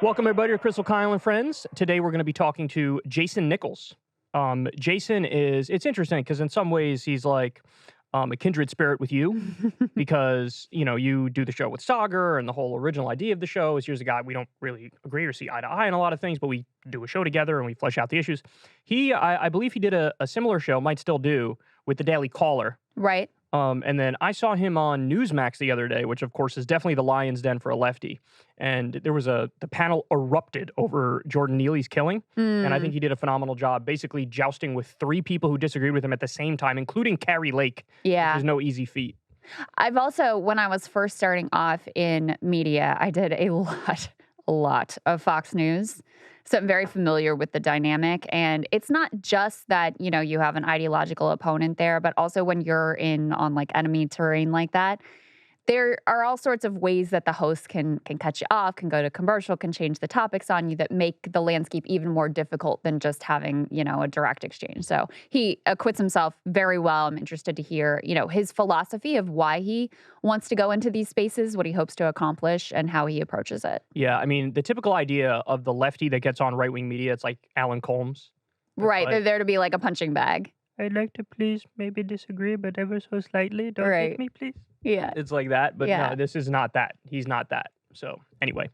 Welcome, everybody, to Krystal, Kyle, and Friends. Today, we're going to be talking to Jason Nichols. Jason it's interesting because in some ways he's like a kindred spirit with you because, you do the show with Sagar and the whole original idea of the show is here's a guy we don't really agree or see eye to eye on a lot of things, but we do a show together and we flesh out the issues. I believe he did a similar show, might still do, with the Daily Caller. Right. And then I saw him on Newsmax the other day, which of course is definitely the lion's den for a lefty. And there was the panel erupted over Jordan Neely's killing. And I think he did a phenomenal job basically jousting with three people who disagreed with him at the same time, including Carrie Lake. Yeah. Which is no easy feat. I've also, when I was first starting off in media, I did a lot of Fox News. So I'm very familiar with the dynamic. And it's not just that, you have an ideological opponent there, but also when you're on like enemy terrain like that, there are all sorts of ways that the host can cut you off, can go to commercial, can change the topics on you that make the landscape even more difficult than just having, a direct exchange. So he acquits himself very well. I'm interested to hear, his philosophy of why he wants to go into these spaces, what he hopes to accomplish, and how he approaches it. Yeah, I mean, the typical idea of the lefty that gets on right-wing media, it's like Alan Colmes. Right, they're there to be like a punching bag. I'd like to please maybe disagree, but ever so slightly. Don't hit me, please. Yeah. It's like that, but Yeah. no, this is not that. He's not that. So anyway,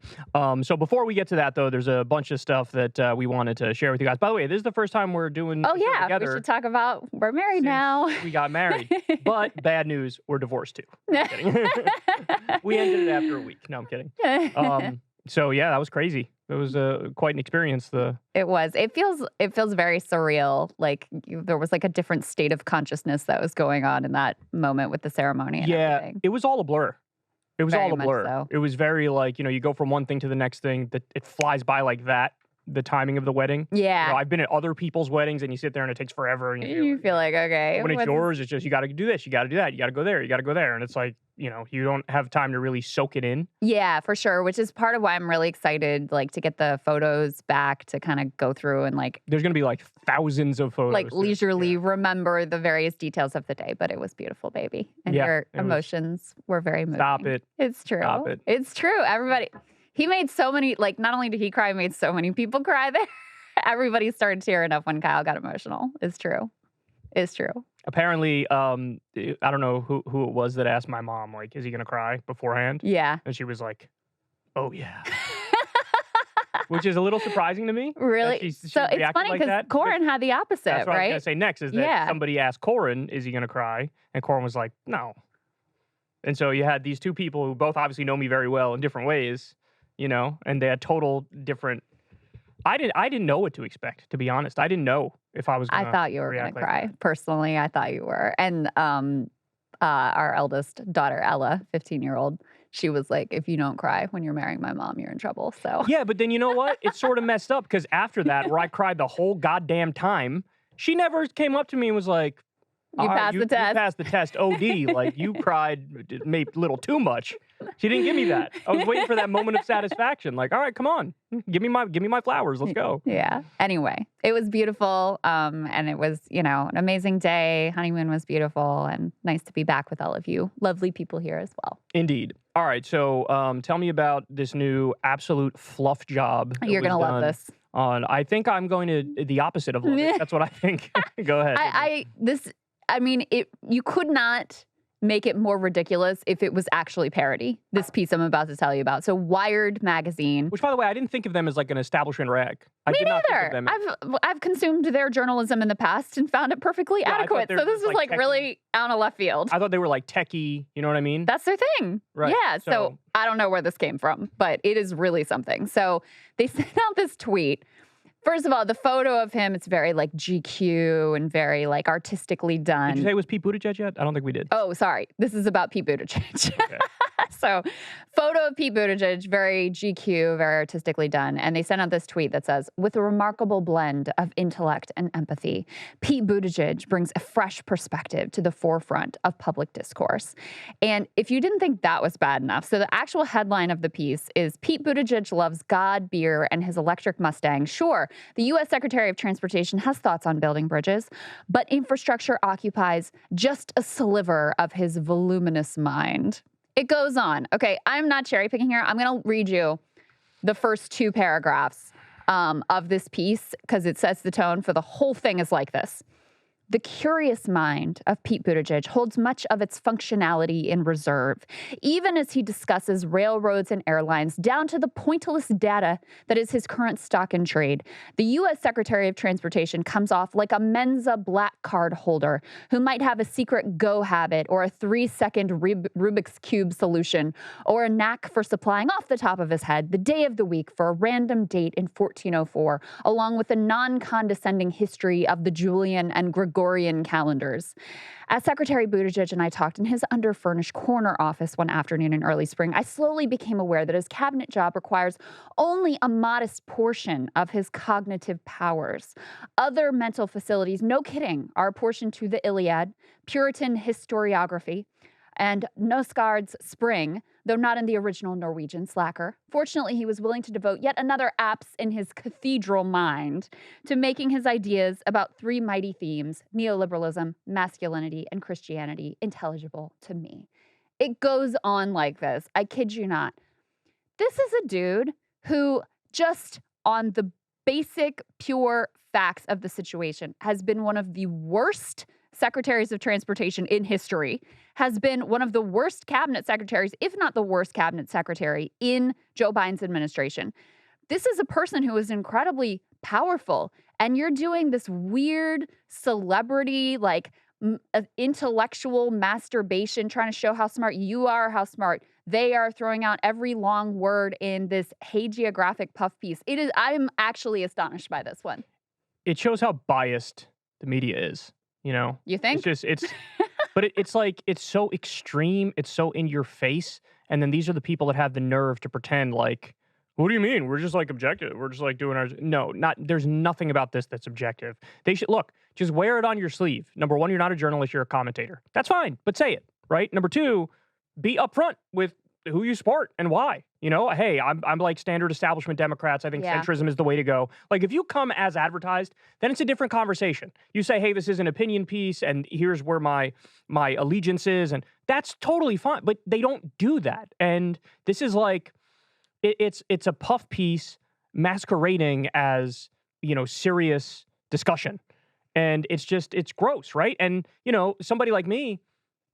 so before we get to that, though, there's a bunch of stuff that we wanted to share with you guys. By the way, this is the first time we're doing Oh, the show yeah. together. We should talk about we're married since now. We got married. But bad news, we're divorced, too. No, I'm kidding. We ended it after a week. No, I'm kidding. So, yeah, that was crazy. It was quite an experience. It was. It feels very surreal. Like there was like a different state of consciousness that was going on in that moment with the ceremony and everything. It was all a blur. It was Very all a much blur. so. It was very like, you go from one thing to the next thing, that it flies by like that, the timing of the wedding. Yeah. I've been at other people's weddings and you sit there and it takes forever. And You feel like, okay. when it's yours, it's just, you got to do this, you got to do that, you got to go there, you got to go there. And it's like, you don't have time to really soak it in. Yeah, for sure. Which is part of why I'm really excited, like to get the photos back to kind of go through and like. There's going to be like thousands of photos. Like leisurely remember the various details of the day, but it was beautiful, baby. And your emotions were very moving. Stop it. It's true. Stop it. It's true. Everybody, he made so many, like not only did he cry, he made so many people cry there. Everybody started tearing up when Kyle got emotional. It's true. It's true. Apparently, I don't know who it was that asked my mom, like, is he going to cry beforehand? Yeah. And she was like, oh, yeah. Which is a little surprising to me. Really? So it's funny because like Corin had the opposite, that's what I was right? going to say next is that somebody asked Corin, is he going to cry? And Corin was like, no. And so you had these two people who both obviously know me very well in different ways, and they had total different. I didn't know what to expect, to be honest. I didn't know if I was going to. I thought you were going to cry. That. Personally, I thought you were. And our eldest daughter, Ella, 15-year-old, she was like, if you don't cry when you're marrying my mom, you're in trouble. So yeah, but then you know what? It's sort of messed up because after that, where I cried the whole goddamn time, she never came up to me and was like, you passed the test. You passed the test, OD. Like, you cried maybe a little too much. She didn't give me that. I was waiting for that moment of satisfaction. Like, all right, come on. Give me my flowers. Let's go. Yeah. Anyway, it was beautiful. And it was, an amazing day. Honeymoon was beautiful and nice to be back with all of you. Lovely people here as well. Indeed. All right. So tell me about this new absolute fluff job. You're going to love this. I think I'm going to the opposite of love it. That's what I think. Go ahead. You could not make it more ridiculous if it was actually parody, this piece I'm about to tell you about. So Wired magazine. Which, by the way, I didn't think of them as like an establishment rag. Me neither. I've consumed their journalism in the past and found it perfectly adequate. So this was like really out of left field. I thought they were like techie, you know what I mean? That's their thing. Right. Yeah, so I don't know where this came from, but it is really something. So they sent out this tweet. First of all, the photo of him, it's very like GQ and very like artistically done. Did you say it was Pete Buttigieg yet? I don't think we did. Oh, sorry. This is about Pete Buttigieg. Okay. So photo of Pete Buttigieg, very GQ, very artistically done. And they sent out this tweet that says, with a remarkable blend of intellect and empathy, Pete Buttigieg brings a fresh perspective to the forefront of public discourse. And if you didn't think that was bad enough, so the actual headline of the piece is Pete Buttigieg loves God, beer, and his electric Mustang. Sure, the U.S. Secretary of Transportation has thoughts on building bridges, but infrastructure occupies just a sliver of his voluminous mind. It goes on. Okay, I'm not cherry picking here. I'm going to read you the first 2 paragraphs of this piece because it sets the tone for the whole thing is like this. The curious mind of Pete Buttigieg holds much of its functionality in reserve, even as he discusses railroads and airlines down to the pointless data that is his current stock in trade. The U.S. Secretary of Transportation comes off like a Mensa black card holder who might have a secret go habit or a 3-second Rubik's Cube solution or a knack for supplying off the top of his head the day of the week for a random date in 1404, along with a non-condescending history of the Julian and Gregorian calendars. As Secretary Buttigieg and I talked in his underfurnished corner office one afternoon in early spring, I slowly became aware that his cabinet job requires only a modest portion of his cognitive powers. Other mental facilities, no kidding, are apportioned to the Iliad, Puritan historiography, and Nosgard's Spring, though not in the original Norwegian slacker. Fortunately, he was willing to devote yet another apse in his cathedral mind to making his ideas about 3 mighty themes, neoliberalism, masculinity, and Christianity, intelligible to me. It goes on like this. I kid you not. This is a dude who just on the basic, pure facts of the situation has been one of the worst secretaries of transportation in history, has been one of the worst cabinet secretaries, if not the worst cabinet secretary in Joe Biden's administration. This is a person who is incredibly powerful, and you're doing this weird celebrity, like intellectual masturbation, trying to show how smart you are, how smart they are, throwing out every long word in this hagiographic puff piece. I'm actually astonished by this one. It shows how biased the media is. You know, you think but it's like, it's so extreme. It's so in your face. And then these are the people that have the nerve to pretend like, what do you mean? We're just like objective. We're just like doing our, no, there's nothing about this that's objective. They should look, just wear it on your sleeve. Number one, you're not a journalist, you're a commentator. That's fine, but say it, right? Number two, be upfront with who you support and why. You know, hey, I'm like standard establishment Democrats. I think centrism is the way to go. Like, if you come as advertised, then it's a different conversation. You say, hey, this is an opinion piece, and here's where my allegiance is, and that's totally fine. But they don't do that. And this is like, it's a puff piece masquerading as, you know, serious discussion. And it's gross, right? And, you know, somebody like me,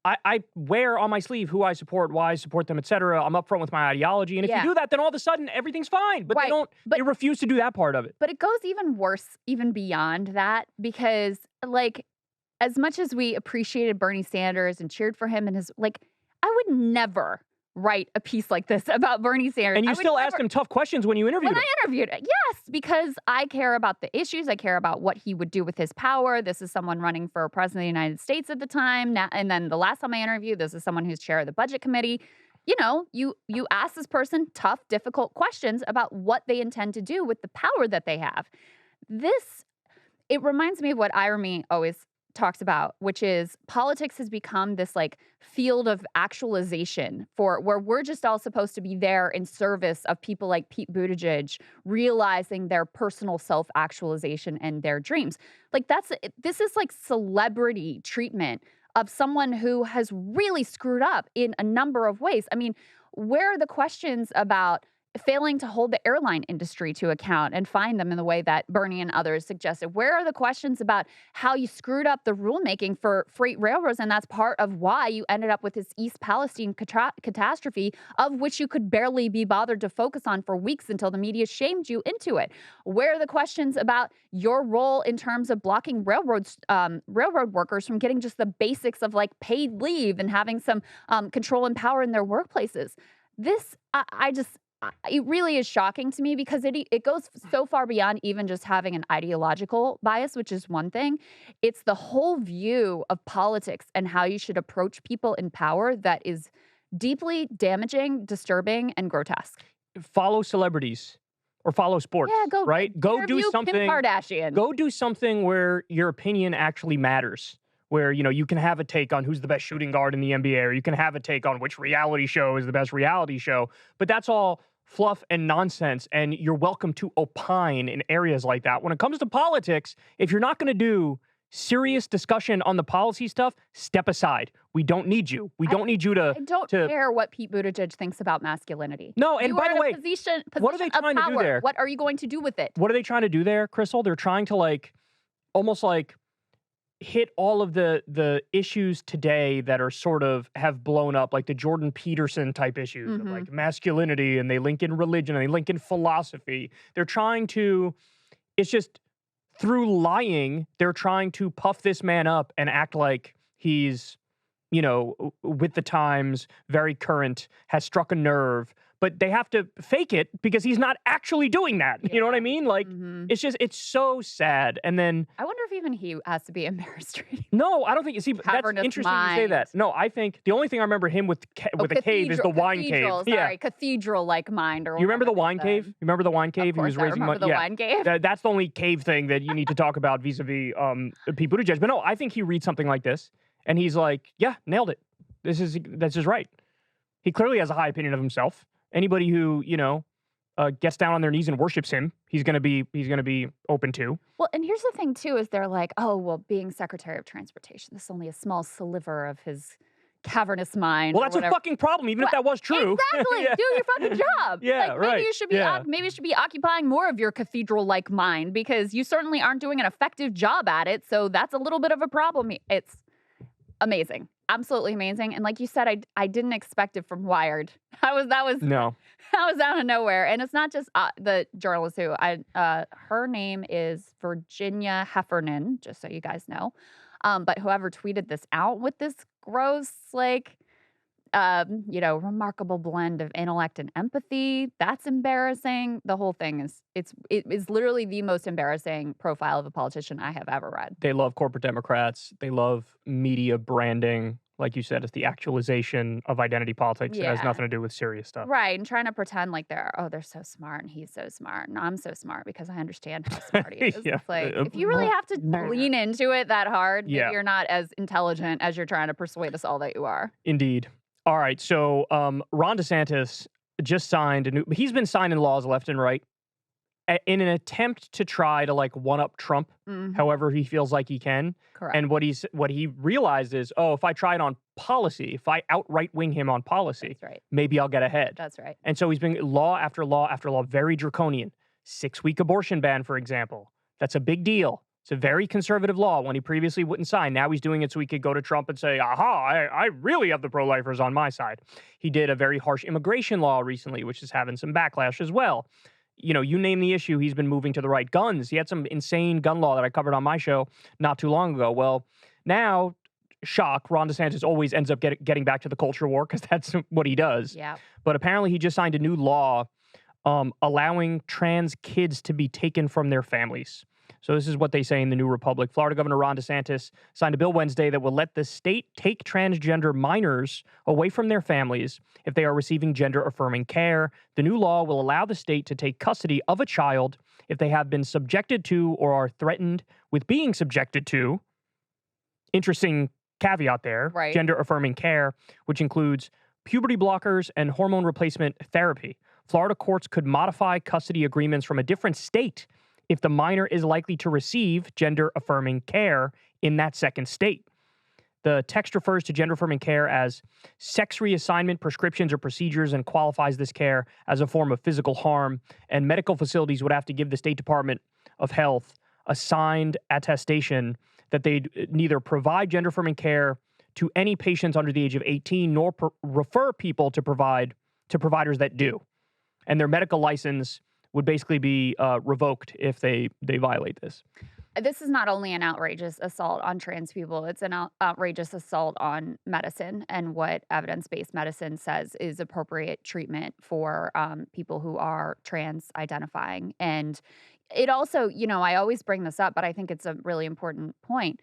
I wear on my sleeve who I support, why I support them, et cetera. I'm upfront with my ideology. And if you do that, then all of a sudden everything's fine. But they refuse to do that part of it. But it goes even worse, even beyond that, because like, as much as we appreciated Bernie Sanders and cheered for him and his, like, I would never write a piece like this about Bernie Sanders. And you still asked him tough questions when you interviewed him. When I interviewed him, yes, because I care about the issues. I care about what he would do with his power. This is someone running for president of the United States at the time. Now, and then the last time I interviewed, this is someone who's chair of the budget committee. You know, you ask this person tough, difficult questions about what they intend to do with the power that they have. It reminds me of what Irami always talks about, which is politics has become this like field of actualization for where we're just all supposed to be there in service of people like Pete Buttigieg realizing their personal self-actualization and their dreams. Like this is like celebrity treatment of someone who has really screwed up in a number of ways. I mean, where are the questions about failing to hold the airline industry to account and find them in the way that Bernie and others suggested? Where are the questions about how you screwed up the rulemaking for freight railroads? And that's part of why you ended up with this East Palestine catastrophe, of which you could barely be bothered to focus on for weeks until the media shamed you into it. Where are the questions about your role in terms of blocking railroad workers from getting just the basics of like paid leave and having some control and power in their workplaces? It really is shocking to me because it goes so far beyond even just having an ideological bias, which is one thing. It's the whole view of politics and how you should approach people in power that is deeply damaging, disturbing, and grotesque. Follow celebrities or follow sports. Yeah, go do something. Kim Kardashian. Go do something where your opinion actually matters. Where, you know, you can have a take on who's the best shooting guard in the NBA, or you can have a take on which reality show is the best reality show. But that's all fluff and nonsense, and you're welcome to opine in areas like that. When it comes to politics, if you're not going to do serious discussion on the policy stuff, step aside. We don't need you. We don't need you to. I don't care what Pete Buttigieg thinks about masculinity. No, and you by are the in way, a position what are they of trying to do power. there? What are you going to do with it? What are they trying to do there, Krystal? They're trying to like, almost like, hit all of the issues today that are sort of have blown up, like the Jordan Peterson type issues of like masculinity, and they link in religion and they link in philosophy. They're trying to, it's just through lying, they're trying to puff this man up and act like he's, you know, with the times, very current, has struck a nerve. But they have to fake it because he's not actually doing that. Yeah. You know what I mean? Like, it's just, it's so sad. And then I wonder if even he has to be embarrassed. no, I don't think. See, that's Cavernous interesting you say that. mind. No, I think the only thing I remember him with a cave is the wine cave. Cathedral, sorry, cathedral-like mind. Or You remember the whatever they wine said. cave? You remember the wine cave? Of He was course I raising remember money. the wine cave. That's the only cave thing that you need to talk about vis-a-vis Pete Buttigieg. But no, I think he reads something like this and he's like, yeah, nailed it. That's just right. He clearly has a high opinion of himself. Anybody who, you know, gets down on their knees and worships him, he's gonna be open to. Well, and here's the thing too: is they're like, oh, well, being Secretary of Transportation, this is only a small sliver of his cavernous mind. Well, or that's a whatever. fucking problem, even if that was true. Exactly. Yeah. Do your fucking job. Yeah, like, right. Maybe you should be. Yeah. Maybe you should be occupying more of your cathedral-like mind because you certainly aren't doing an effective job at it. So that's a little bit of a problem. It's amazing. Absolutely amazing. And like you said, I didn't expect it from Wired. That was No. out of nowhere. And it's not just the journalist who her name is Virginia Heffernan, just so you guys know. But whoever tweeted this out with this gross, like, you know, remarkable blend of intellect and empathy. That's embarrassing. The whole thing it is literally the most embarrassing profile of a politician I have ever read. They love corporate Democrats. They love media branding. Like you said, it's the actualization of identity politics. It has Yeah. nothing to do with serious stuff. Right. And trying to pretend like they're so smart and he's so smart and I'm so smart because I understand how smart he is. Yeah. It's like, if you really have to lean into it that hard, maybe Yeah. you're not as intelligent as you're trying to persuade us all that you are. Indeed. All right. So Ron DeSantis just signed he's been signing laws left and right in an attempt to try to like one-up Trump however he feels like he can. Correct. And what he realized is, oh, if I try it on policy, if I outright wing him on policy, That's right. maybe I'll get ahead. That's right. And so he's been law after law after law, very draconian. 6-week abortion ban, for example. That's a big deal. It's a very conservative law when he previously wouldn't sign. Now he's doing it so he could go to Trump and say, aha, I really have the pro-lifers on my side. He did a very harsh immigration law recently, which is having some backlash as well. You know, you name the issue, he's been moving to the right. Guns. He had some insane gun law that I covered on my show not too long ago. Well, now, shock, Ron DeSantis always ends up getting back to the culture war because that's what he does. Yeah. But apparently he just signed a new law allowing trans kids to be taken from their families. So this is what they say in the New Republic. Florida Governor Ron DeSantis signed a bill Wednesday that will let the state take transgender minors away from their families if they are receiving gender-affirming care. The new law will allow the state to take custody of a child if they have been subjected to or are threatened with being subjected to. Interesting caveat there. Right. Gender-affirming care, which includes puberty blockers and hormone replacement therapy. Florida courts could modify custody agreements from a different state if the minor is likely to receive gender-affirming care in that second state. The text refers to gender-affirming care as sex reassignment prescriptions or procedures and qualifies this care as a form of physical harm, and medical facilities would have to give the State Department of Health a signed attestation that they'd neither provide gender-affirming care to any patients under the age of 18 nor refer people to providers that do. And their medical license would basically be revoked if they violate this. This is not only an outrageous assault on trans people, it's an outrageous assault on medicine and what evidence-based medicine says is appropriate treatment for people who are trans identifying. And it also, you know, I always bring this up, but I think it's a really important point.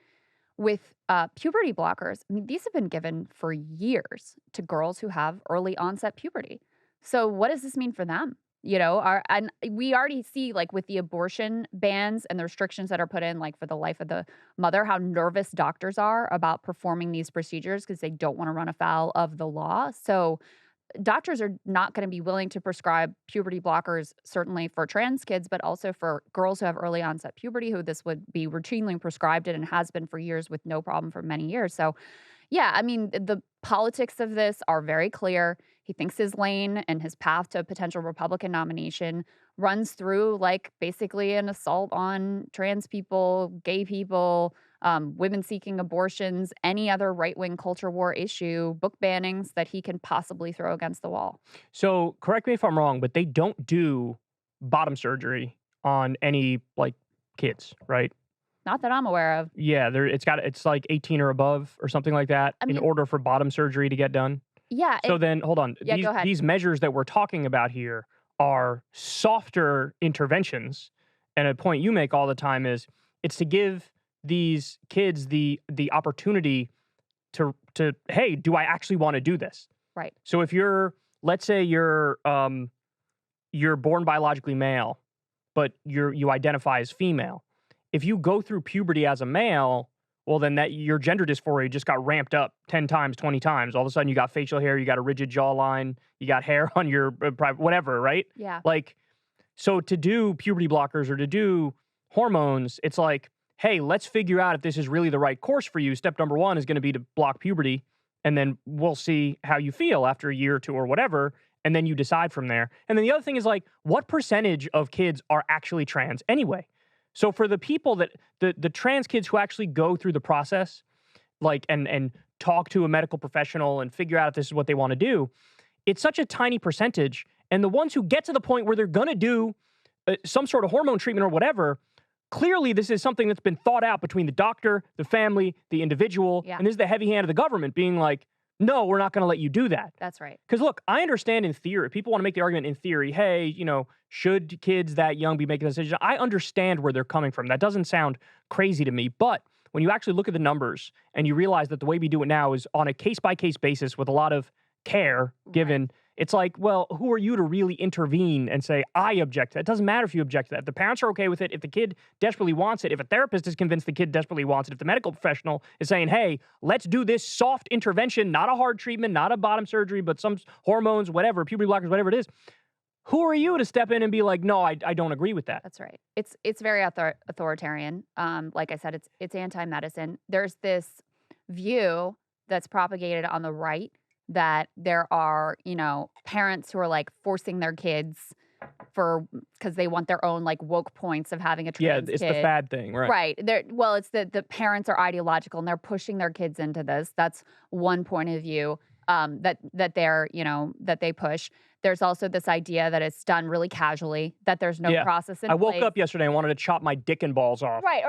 With puberty blockers, I mean, these have been given for years to girls who have early onset puberty. So what does this mean for them? You know, and we already see, like, with the abortion bans and the restrictions that are put in, like, for the life of the mother, how nervous doctors are about performing these procedures because they don't want to run afoul of the law. So doctors are not going to be willing to prescribe puberty blockers, certainly for trans kids, but also for girls who have early onset puberty, who this would be routinely prescribed and has been for years with no problem for many years. So, yeah, I mean, the politics of this are very clear. He thinks his lane and his path to a potential Republican nomination runs through like basically an assault on trans people, gay people, women seeking abortions, any other right wing culture war issue, book bannings that he can possibly throw against the wall. So correct me if I'm wrong, but they don't do bottom surgery on any like kids, right? Not that I'm aware of. Yeah, it's like 18 or above or something like that I in mean, order for bottom surgery to get done. yeah, So then hold on. yeah, go ahead. These measures that we're talking about here are softer interventions. And a point you make all the time is it's to give these kids the opportunity to hey, do I actually want to do this? Right. So if let's say you're born biologically male, but you identify as female. If you go through puberty as a male, well, then that your gender dysphoria just got ramped up 10 times, 20 times. All of a sudden, you got facial hair, you got a rigid jawline, you got hair on your private, whatever, right? Yeah. Like, so to do puberty blockers or to do hormones, it's like, hey, let's figure out if this is really the right course for you. Step number one is going to be to block puberty, and then we'll see how you feel after a year or two or whatever, and then you decide from there. And then the other thing is like, what percentage of kids are actually trans anyway? So for the people that the trans kids who actually go through the process, like and talk to a medical professional and figure out if this is what they want to do, it's such a tiny percentage. And the ones who get to the point where they're going to do some sort of hormone treatment or whatever, clearly this is something that's been thought out between the doctor, the family, the individual, Yeah. and this is the heavy hand of the government being like, no, we're not going to let you do that. That's right. Because look, I understand in theory, people want to make the argument in theory, hey, should kids that young be making a decision? I understand where they're coming from. That doesn't sound crazy to me. But when you actually look at the numbers and you realize that the way we do it now is on a case-by-case basis with a lot of care given, it's like, well, who are you to really intervene and say, I object to that? It doesn't matter if you object to that. If the parents are okay with it, if the kid desperately wants it, if a therapist is convinced the kid desperately wants it, if the medical professional is saying, hey, let's do this soft intervention, not a hard treatment, not a bottom surgery, but some hormones, whatever, puberty blockers, whatever it is, who are you to step in and be like, no, I don't agree with that? That's right. It's very authoritarian. Like I said, it's anti-medicine. There's this view that's propagated on the right that there are, parents who are like forcing their kids because they want their own like woke points of having a trans it's kid. the fad thing, right? Right. It's the parents are ideological and they're pushing their kids into this. That's one point of view that they're, that they push. There's also this idea that it's done really casually, that there's no process in I woke place. up yesterday and wanted to chop my dick and balls off. Right,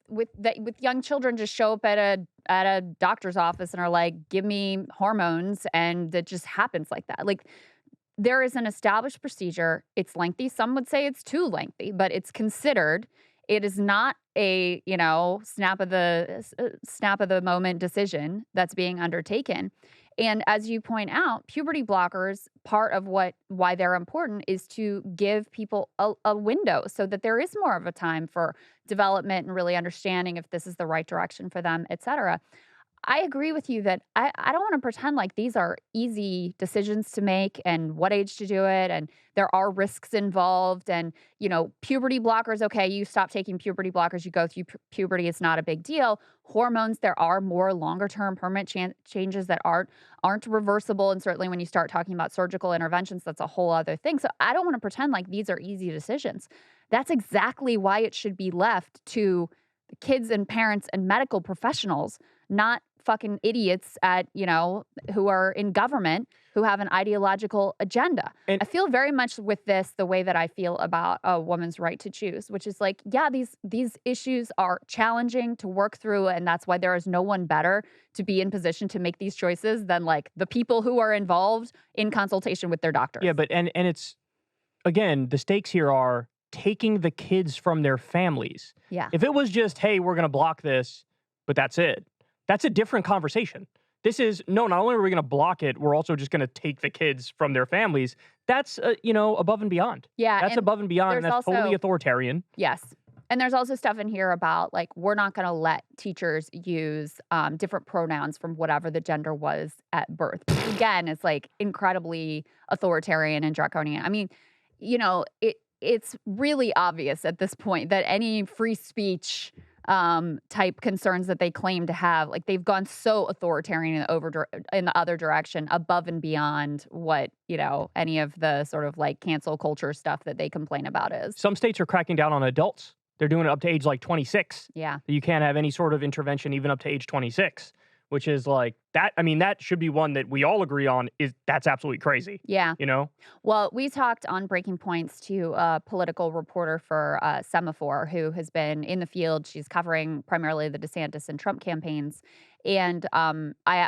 with young children just show up at a doctor's office and are like, give me hormones, and it just happens like that. Like, there is an established procedure. It's lengthy. Some would say it's too lengthy, but it's considered. It is not a snap of the moment decision that's being undertaken. And as you point out, puberty blockers, part of why they're important is to give people a window so that there is more of a time for development and really understanding if this is the right direction for them, et cetera. I agree with you that I don't want to pretend like these are easy decisions to make and what age to do it. And there are risks involved. And, puberty blockers, okay, you stop taking puberty blockers, you go through puberty, it's not a big deal. Hormones, there are more longer-term permanent changes that aren't reversible. And certainly when you start talking about surgical interventions, that's a whole other thing. So I don't want to pretend like these are easy decisions. That's exactly why it should be left to the kids and parents and medical professionals, not fucking idiots who are in government who have an ideological agenda. And I feel very much with this the way that I feel about a woman's right to choose, which is like, yeah, these issues are challenging to work through, and that's why there is no one better to be in position to make these choices than like the people who are involved in consultation with their doctors. Yeah, but and it's, again, the stakes here are taking the kids from their families. Yeah. If it was just, hey, we're going to block this, but that's it, that's a different conversation. This is, no, not only are we going to block it, we're also just going to take the kids from their families. That's, above and beyond. Yeah. That's above and beyond, and that's also, totally authoritarian. Yes. And there's also stuff in here about like we're not going to let teachers use different pronouns from whatever the gender was at birth. Which again, is like incredibly authoritarian and draconian. I mean, it's really obvious at this point that any free speech type concerns that they claim to have, like they've gone so authoritarian in the other direction, above and beyond what any of the sort of like cancel culture stuff that they complain about is. Some states are cracking down on adults. They're doing it up to age like 26. Yeah. You can't have any sort of intervention even up to age 26, which is like that. I mean, that should be one that we all agree on that's absolutely crazy. Yeah. Well, we talked on Breaking Points to a political reporter for Semaphore who has been in the field. She's covering primarily the DeSantis and Trump campaigns. And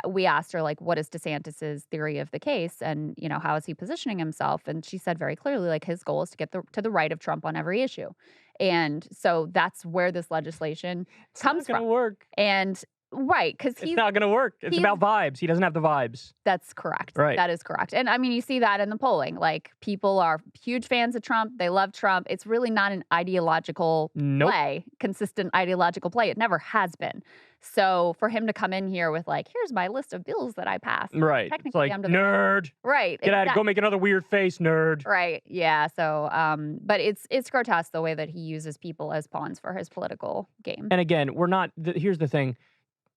we asked her, like, what is DeSantis's theory of the case? And, how is he positioning himself? And she said very clearly, like, his goal is to get to the right of Trump on every issue. And so that's where this legislation comes from. It's not going to work. And right, because it's not going to work. It's about vibes. He doesn't have the vibes. That's correct. Right. That is correct. And I mean, you see that in the polling. Like, people are huge fans of Trump. They love Trump. It's really not an ideological play, consistent ideological play. It never has been. So for him to come in here with like, here's my list of bills that I passed. Right. Technically, it's like, I'm nerd. Right. Get out. Go make another weird face, nerd. Right. Yeah. So, but it's grotesque the way that he uses people as pawns for his political game. And again, here's the thing.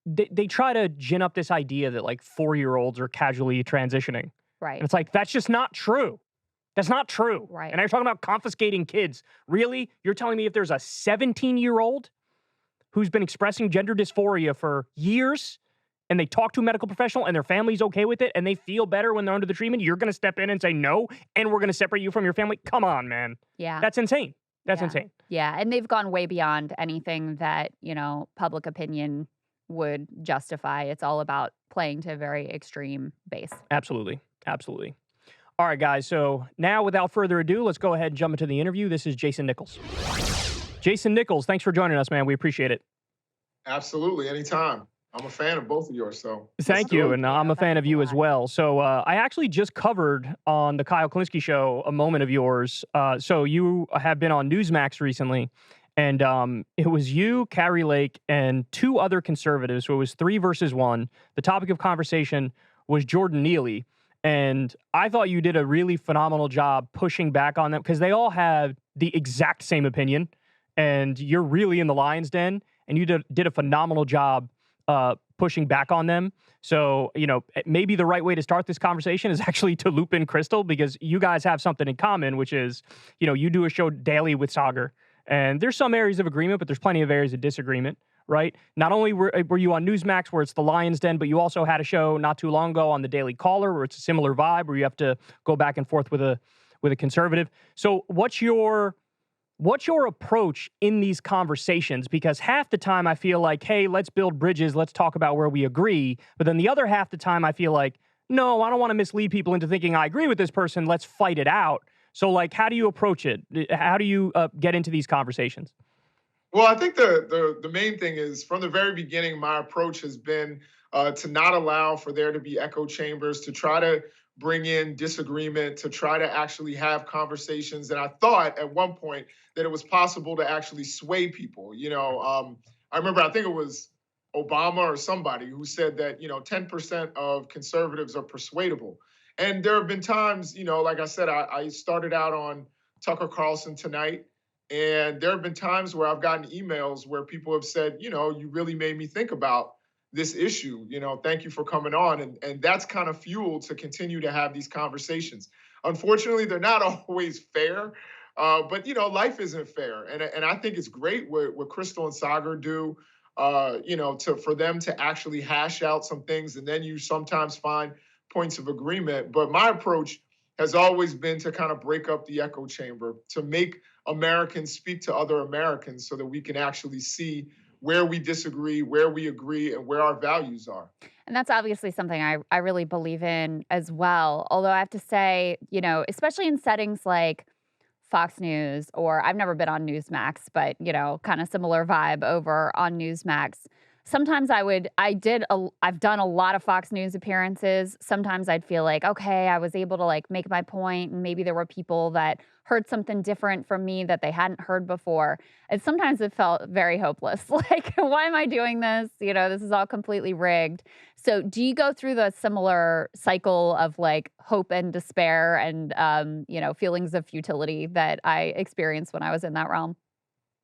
They try to gin up this idea that like 4-year-olds are casually transitioning. Right. And it's like, that's just not true. That's not true. Right. And you're talking about confiscating kids. Really? You're telling me if there's a 17-year-old who's been expressing gender dysphoria for years and they talk to a medical professional and their family's okay with it and they feel better when they're under the treatment, you're going to step in and say no and we're going to separate you from your family? Come on, man. Yeah. That's insane. That's insane. Yeah. And they've gone way beyond anything that, public opinion would justify. It's all about playing to a very extreme base. Absolutely. Absolutely. All right, guys. So now, without further ado, let's go ahead and jump into the interview. This is Jason Nichols. Jason Nichols, thanks for joining us, man. We appreciate it. Absolutely. Anytime. I'm a fan of both of yours. So thank you. And I'm a fan of you as well. So I actually just covered on the Kyle Kulinski show a moment of yours. So you have been on Newsmax recently. And it was you, Carrie Lake, and 2 other conservatives. So it was 3 versus 1. The topic of conversation was Jordan Neely. And I thought you did a really phenomenal job pushing back on them because they all have the exact same opinion. And you're really in the lion's den. And you did a phenomenal job pushing back on them. So, maybe the right way to start this conversation is actually to loop in Krystal because you guys have something in common, which is, you do a show daily with Sagar. And there's some areas of agreement, but there's plenty of areas of disagreement, right? Not only were you on Newsmax, where it's the lion's den, but you also had a show not too long ago on the Daily Caller, where it's a similar vibe, where you have to go back and forth with a conservative. So what's your approach in these conversations? Because half the time I feel like, hey, let's build bridges, let's talk about where we agree. But then the other half the time I feel like, no, I don't want to mislead people into thinking I agree with this person. Let's fight it out. So, like, how do you approach it? How do you get into these conversations? Well, I think the main thing is from the very beginning, my approach has been to not allow for there to be echo chambers, to try to bring in disagreement, to try to actually have conversations. And I thought at one point that it was possible to actually sway people. I remember, I think it was Obama or somebody who said that, 10% of conservatives are persuadable. And there have been times, like I said, I started out on Tucker Carlson Tonight, and there have been times where I've gotten emails where people have said, you really made me think about this issue. Thank you for coming on. And that's kind of fuel to continue to have these conversations. Unfortunately, they're not always fair, but, life isn't fair. And I think it's great what Krystal and Sagar do, for them to actually hash out some things. And then you sometimes find points of agreement. But my approach has always been to kind of break up the echo chamber, to make Americans speak to other Americans so that we can actually see where we disagree, where we agree, and where our values are. And that's obviously something I really believe in as well. Although I have to say, especially in settings like Fox News, or I've never been on Newsmax, but, kind of similar vibe over on Newsmax. sometimes I've done a lot of Fox News appearances. Sometimes I'd feel like, okay, I was able to like make my point, and maybe there were people that heard something different from me that they hadn't heard before. And sometimes it felt very hopeless. Like, why am I doing this? This is all completely rigged. So do you go through the similar cycle of like hope and despair and, feelings of futility that I experienced when I was in that realm?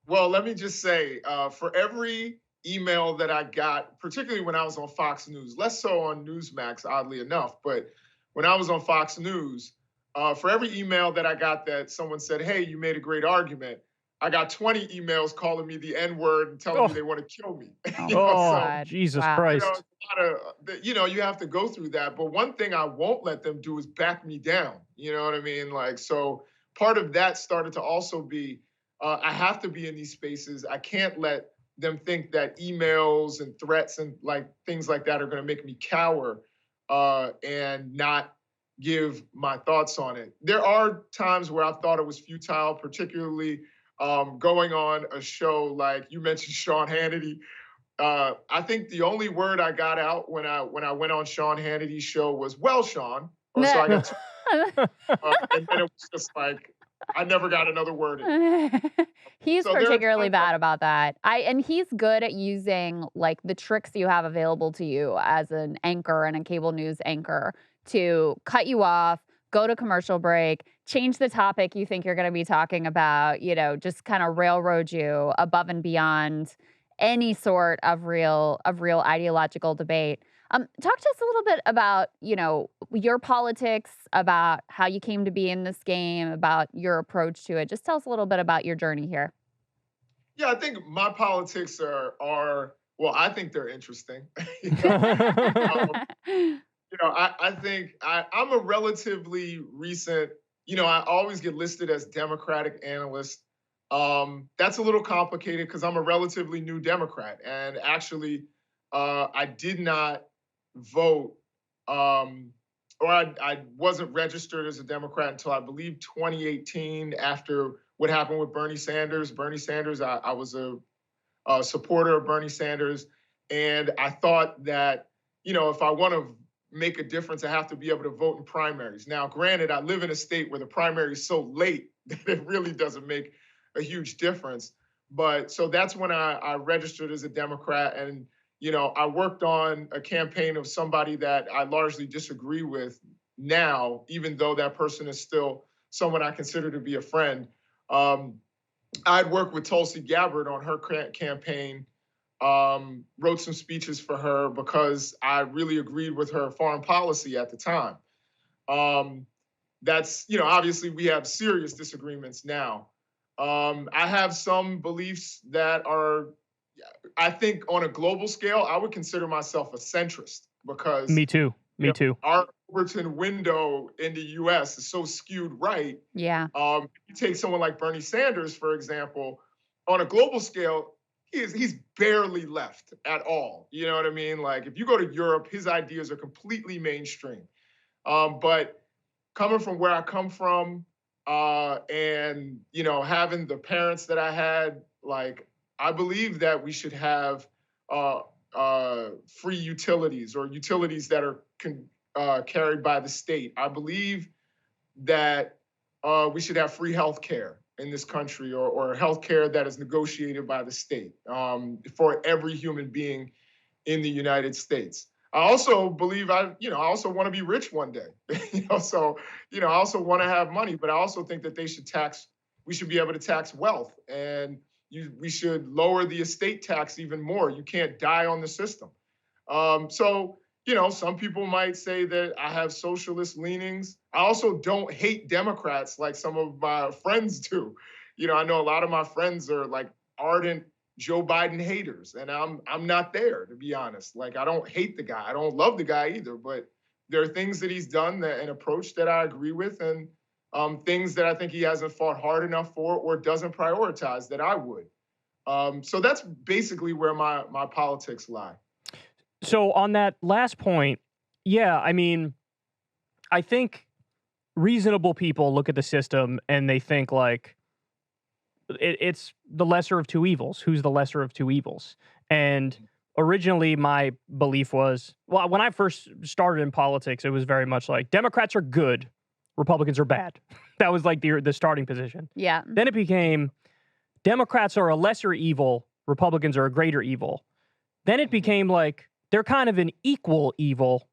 Well, let me just say, for every email that I got, particularly when I was on Fox News, less so on Newsmax, oddly enough, but when I was on Fox News, for every email that I got that someone said, "Hey, you made a great argument," I got 20 emails calling me the N word and telling me they want to kill me. Oh You my know, Oh, so God. Jesus Wow. Christ. it's a lot you have to go through that. But one thing I won't let them do is back me down. You know what I mean? Like, so part of that started to also be I have to be in these spaces. I can't let them think that emails and threats and like things like that are going to make me cower and not give my thoughts on it. There are times where I've thought it was futile, particularly going on a show like you mentioned, Sean Hannity. I think the only word I got out when I went on Sean Hannity's show was "Well, Sean." So I got two, and then it was just like I never got another word in. He's So there are particularly times like bad about that. And he's good at using like the tricks you have available to you as an anchor and a cable news anchor to cut you off, go to commercial break, change the topic you think you're going to be talking about, just kind of railroad you above and beyond any sort of real ideological debate. Talk to us a little bit about, your politics, about how you came to be in this game, about your approach to it. Just tell us a little bit about your journey here. Yeah, I think my politics are well, I think they're interesting. you know, um, I think I'm a relatively recent. I always get listed as Democratic analyst. That's a little complicated because I'm a relatively new Democrat, and actually, I did not vote, or I wasn't registered as a Democrat until I believe 2018 after what happened with Bernie Sanders. Bernie Sanders, I was a supporter of Bernie Sanders, and I thought that if I want to make a difference, I have to be able to vote in primaries. Now, granted, I live in a state where the primary is so late that it really doesn't make a huge difference. But so that's when I registered as a Democrat, and I worked on a campaign of somebody that I largely disagree with now, even though that person is still someone I consider to be a friend. I'd worked with Tulsi Gabbard on her campaign, wrote some speeches for her because I really agreed with her foreign policy at the time. That's, obviously we have serious disagreements now. I have some beliefs that are, I think on a global scale, I would consider myself a centrist because Me too. Me too. our Overton window in the US is so skewed right. Yeah. You take someone like Bernie Sanders, for example, on a global scale, he's barely left at all. You know what I mean? Like if you go to Europe, his ideas are completely mainstream. But coming from where I come from, and having the parents that I had, like I believe that we should have free utilities or utilities that are carried by the state. I believe that we should have free health care in this country or health care that is negotiated by the state for every human being in the United States. I also believe I also want to be rich one day. So I also want to have money, but I also think that we should be able to tax wealth, and we should lower the estate tax even more. You can't die on the system. So some people might say that I have socialist leanings. I also don't hate Democrats like some of my friends do. I know a lot of my friends are like ardent Joe Biden haters, and I'm not there, to be honest. Like I don't hate the guy. I don't love the guy either, but there are things that he's done, an approach that I agree with, and things that I think he hasn't fought hard enough for or doesn't prioritize that I would. So that's basically where my politics lie. So on that last point, yeah, I mean, I think reasonable people look at the system and they think like it's the lesser of two evils. Who's the lesser of two evils? And originally my belief was, well, when I first started in politics, it was very much like Democrats are good, Republicans are bad. That was like the starting position. Yeah. Then it became Democrats are a lesser evil, Republicans are a greater evil. Then it became like they're kind of an equal evil.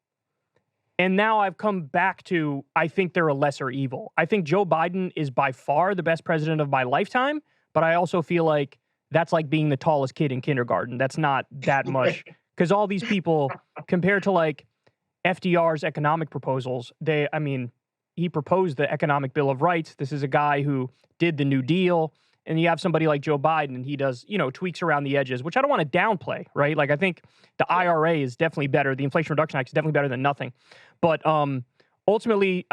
And now I've come back to, I think they're a lesser evil. I think Joe Biden is by far the best president of my lifetime, but I also feel like that's like being the tallest kid in kindergarten. That's not that much. Because all these people, compared to like FDR's economic proposals, he proposed the Economic Bill of Rights. This is a guy who did the New Deal. And you have somebody like Joe Biden, and he does, tweaks around the edges, which I don't want to downplay, right? Like, I think the IRA is definitely better. The Inflation Reduction Act is definitely better than nothing. But ultimately,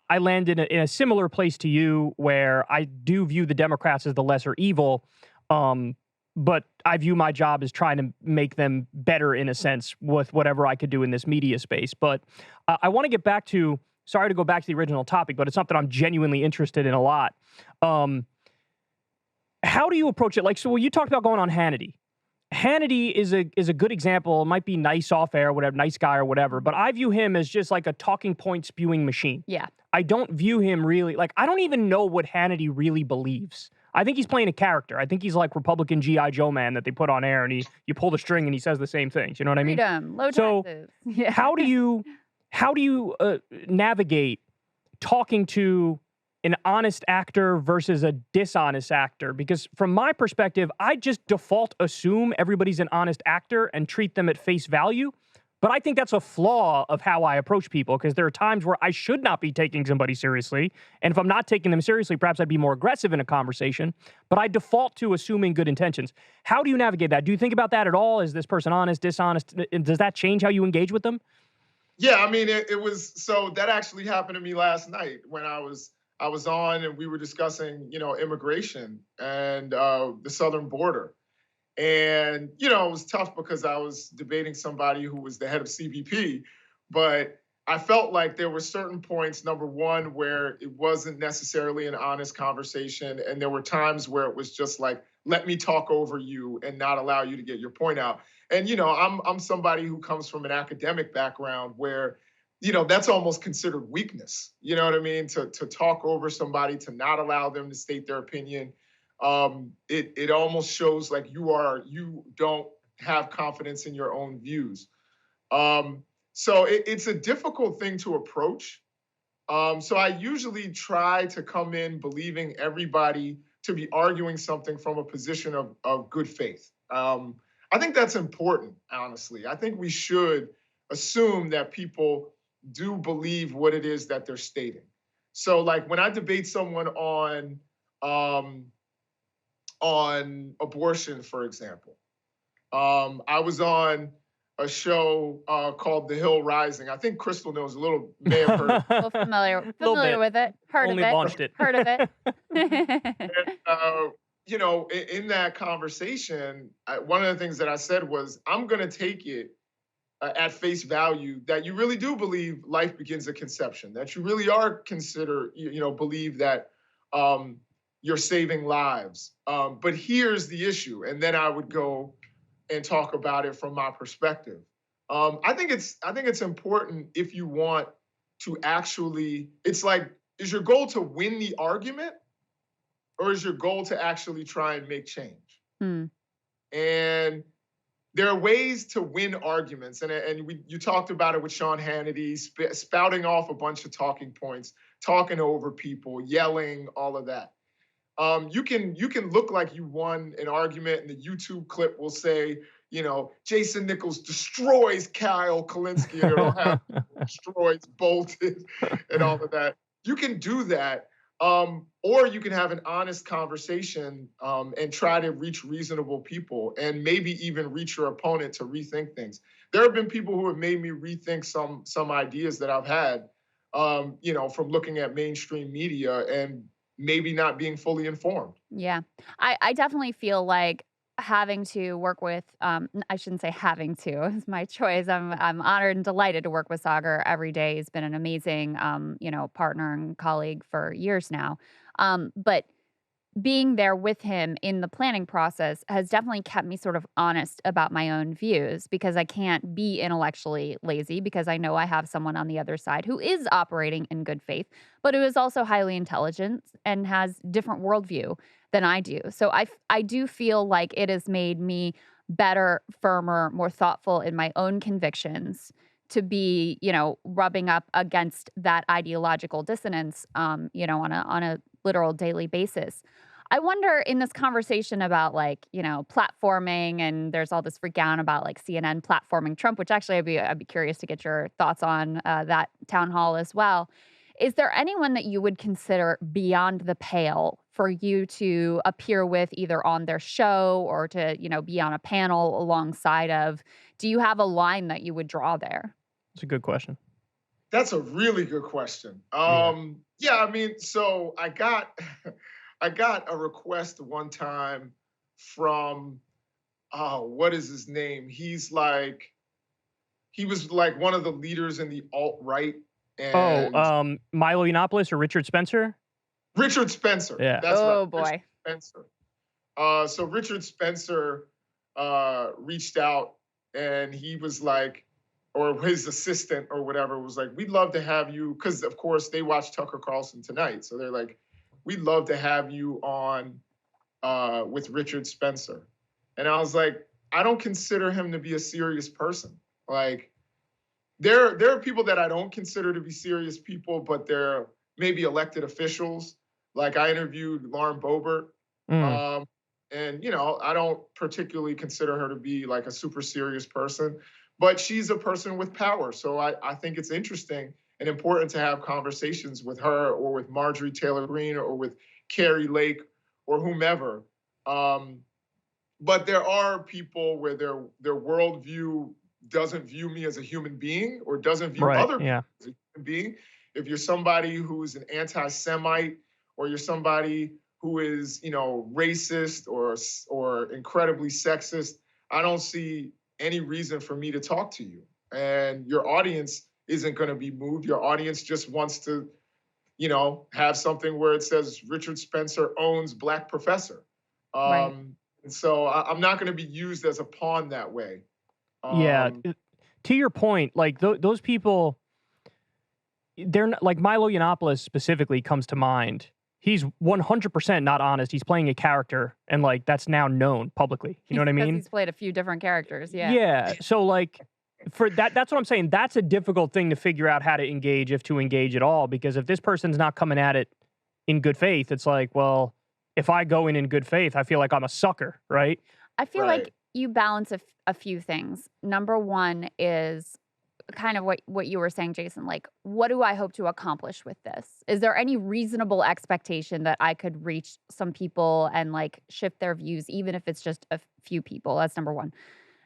I landed in a similar place to you, where I do view the Democrats as the lesser evil, but I view my job as trying to make them better in a sense with whatever I could do in this media space. But I want to get back to, sorry to go back to the original topic, but it's something I'm genuinely interested in a lot. How do you approach it? Like, so you talked about going on Hannity. Hannity is a good example. It might be nice off air, whatever, nice guy or whatever, but I view him as just like a talking point spewing machine. Yeah. I don't view him really, like, I don't even know what Hannity really believes. I think he's playing a character. I think he's like Republican G.I. Joe man that they put on air, and you pull the string and he says the same things. You know what I mean? Freedom, low So taxes. Yeah. how do you navigate talking to an honest actor versus a dishonest actor? Because from my perspective, I just default assume everybody's an honest actor and treat them at face value. But I think that's a flaw of how I approach people, because there are times where I should not be taking somebody seriously. And if I'm not taking them seriously, perhaps I'd be more aggressive in a conversation. But I default to assuming good intentions. How do you navigate that? Do you think about that at all? Is this person honest, dishonest? Does that change how you engage with them? Yeah, I mean, it was, so that actually happened to me last night when I was on and we were discussing, immigration and the southern border. And, it was tough because I was debating somebody who was the head of CBP, but I felt like there were certain points, number one, where it wasn't necessarily an honest conversation. And there were times where it was just like, let me talk over you and not allow you to get your point out. And, I'm somebody who comes from an academic background where, that's almost considered weakness. You know what I mean? To talk over somebody, to not allow them to state their opinion. It almost shows like you don't have confidence in your own views. So it's a difficult thing to approach. So I usually try to come in believing everybody to be arguing something from a position of good faith. I think that's important, honestly. I think we should assume that people do believe what it is that they're stating. So like when I debate someone on abortion, for example, I was on a show called The Hill Rising. I think Krystal knows may have heard. Well, familiar with it. Heard Only of it. launched it. Heard of it. And, in that conversation, one of the things that I said was, I'm going to take it at face value that you really do believe life begins at conception, that you really are believe that you're saving lives. But here's the issue. And then I would go and talk about it from my perspective. I think it's important if you want to actually, it's like, is your goal to win the argument or is your goal to actually try and make change? And there are ways to win arguments. And you talked about it with Sean Hannity, spouting off a bunch of talking points, talking over people, yelling, all of that. You can look like you won an argument, and the YouTube clip will say, Jason Nichols destroys Kyle Kulinski, and it'll have destroys, bolted, and all of that. You can do that, or you can have an honest conversation and try to reach reasonable people, and maybe even reach your opponent to rethink things. There have been people who have made me rethink some ideas that I've had, from looking at mainstream media and maybe not being fully informed. Yeah. I definitely feel like having to work with, I shouldn't say having to, it's my choice. I'm honored and delighted to work with Sagar every day. He's been an amazing, partner and colleague for years now. But being there with him in the planning process has definitely kept me sort of honest about my own views because I can't be intellectually lazy because I know I have someone on the other side who is operating in good faith, but who is also highly intelligent and has different worldview than I do. So I do feel like it has made me better, firmer, more thoughtful in my own convictions to be, rubbing up against that ideological dissonance, on a literal daily basis. I wonder in this conversation about like, platforming and there's all this freak out about like CNN platforming Trump, which actually I'd be curious to get your thoughts on that town hall as well. Is there anyone that you would consider beyond the pale for you to appear with either on their show or to, be on a panel alongside of? Do you have a line that you would draw there? It's a good question. That's a really good question. Yeah, I mean, so I got I got a request one time from what is his name? He was like one of the leaders in the alt-right, Oh, and Milo Yiannopoulos or Richard Spencer? Richard Spencer. Yeah. That's right. Oh Richard boy. Spencer. So Richard Spencer reached out and he was like, or his assistant or whatever was like, we'd love to have you, because of course they watch Tucker Carlson Tonight. So they're like, we'd love to have you on with Richard Spencer. And I was like, I don't consider him to be a serious person. Like, there are people that I don't consider to be serious people, but they're maybe elected officials. Like I interviewed Lauren Boebert, and I don't particularly consider her to be like a super serious person, but she's a person with power. So I think it's interesting and important to have conversations with her or with Marjorie Taylor Greene or with Carrie Lake or whomever. But there are people where their worldview doesn't view me as a human being or doesn't view other people as a human being. If you're somebody who's an anti-Semite or you're somebody who is, racist or incredibly sexist, I don't see any reason for me to talk to you. And your audience isn't going to be moved. Your audience just wants to, have something where it says Richard Spencer owns Black Professor. Right. And so I'm not going to be used as a pawn that way. Yeah. To your point, like those people, they're not, like Milo Yiannopoulos specifically comes to mind. He's 100% not honest. He's playing a character, and like that's now known publicly. You know what I mean? He's played a few different characters. Yeah. Yeah. So like for that's what I'm saying. That's a difficult thing to figure out how to engage, if to engage at all, because if this person's not coming at it in good faith, it's like, well, if I go in good faith, I feel like I'm a sucker, right? I feel Right. like you balance a few things. Number one is kind of what you were saying, Jason. Like, what do I hope to accomplish with this? Is there any reasonable expectation that I could reach some people and like shift their views, even if it's just a few people? That's number one.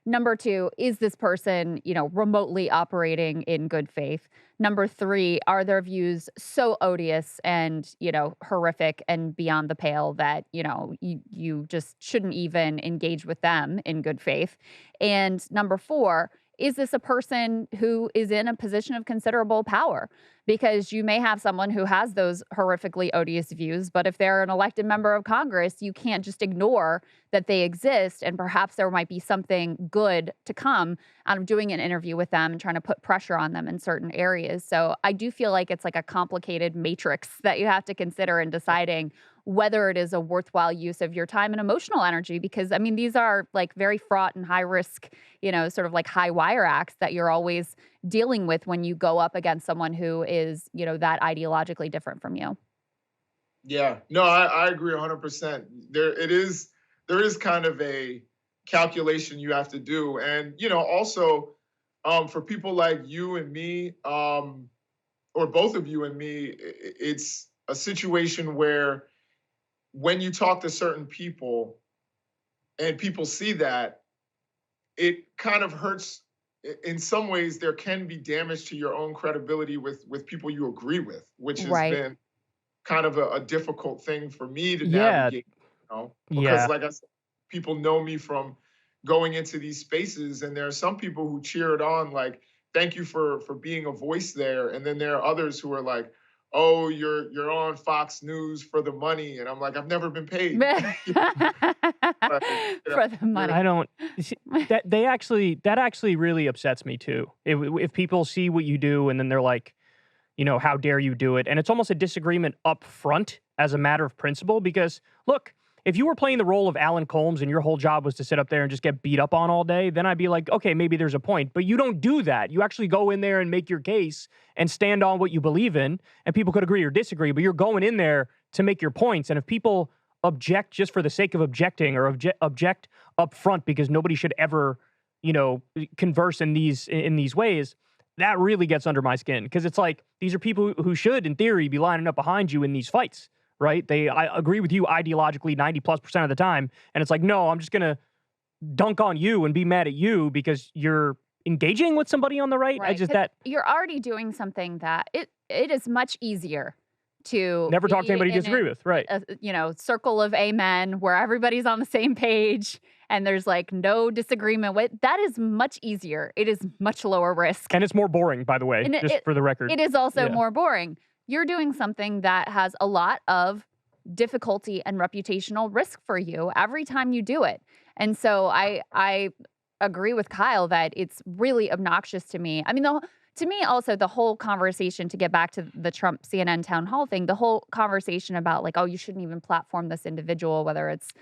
Number two, is this person, remotely operating in good faith? Number three, are their views so odious and, horrific and beyond the pale that, you just shouldn't even engage with them in good faith? And number four, is this a person who is in a position of considerable power? Because you may have someone who has those horrifically odious views, but if they're an elected member of Congress, you can't just ignore that they exist. And perhaps there might be something good to come out of doing an interview with them and trying to put pressure on them in certain areas. So I do feel like it's like a complicated matrix that you have to consider in deciding whether it is a worthwhile use of your time and emotional energy, because I mean, these are like very fraught and high risk, sort of like high wire acts that you're always dealing with when you go up against someone who is, that ideologically different from you. Yeah, no, I agree 100%. There is kind of a calculation you have to do. And, also for people like you and me, or both of you and me, it's a situation where when you talk to certain people and people see that, it kind of hurts. In some ways, there can be damage to your own credibility with people you agree with, which has Right. been kind of a difficult thing for me to Yeah. navigate, because Yeah. like I said, people know me from going into these spaces, and there are some people who cheer it on, like, thank you for being a voice there. And then there are others who are like, oh, you're on Fox News for the money, and I'm like, I've never been paid. But, For the money. I don't see, that actually really upsets me too. If people see what you do and then they're like, how dare you do it? And it's almost a disagreement up front as a matter of principle. Because look, if you were playing the role of Alan Colmes and your whole job was to sit up there and just get beat up on all day, then I'd be like, okay, maybe there's a point. But you don't do that. You actually go in there and make your case and stand on what you believe in. And people could agree or disagree, but you're going in there to make your points. And if people object just for the sake of objecting, or object up front because nobody should ever, converse in these ways, that really gets under my skin. Because it's like, these are people who should, in theory, be lining up behind you in these fights. Right? I agree with you ideologically 90+% of the time. And it's like, no, I'm just going to dunk on you and be mad at you because you're engaging with somebody on the right. Right. You're already doing something that it is much easier to never talk to anybody you disagree with. Right. Circle of amen where everybody's on the same page and there's like no disagreement with. That is much easier. It is much lower risk. And it's more boring, by the way, for the record. It is also more boring. You're doing something that has a lot of difficulty and reputational risk for you every time you do it. And so I agree with Kyle that it's really obnoxious to me. I mean, to me also the whole conversation, to get back to the Trump CNN town hall thing, the whole conversation about like, oh, you shouldn't even platform this individual, whether it's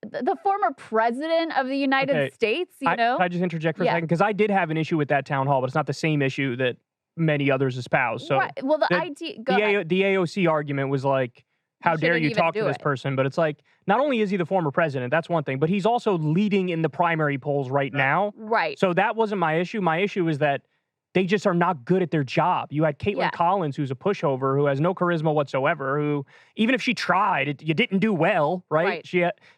the former president of the United States, Can I just interject for a second? Because I did have an issue with that town hall, but it's not the same issue that many others espouse. So right. Well, the AOC argument was like, how dare you talk to this person? But it's like, not only is he the former president, that's one thing, but he's also leading in the primary polls right now. Right. So that wasn't my issue. My issue is that they just are not good at their job. You had Caitlin Collins, who's a pushover, who has no charisma whatsoever, who, even if she tried, you didn't do well, right?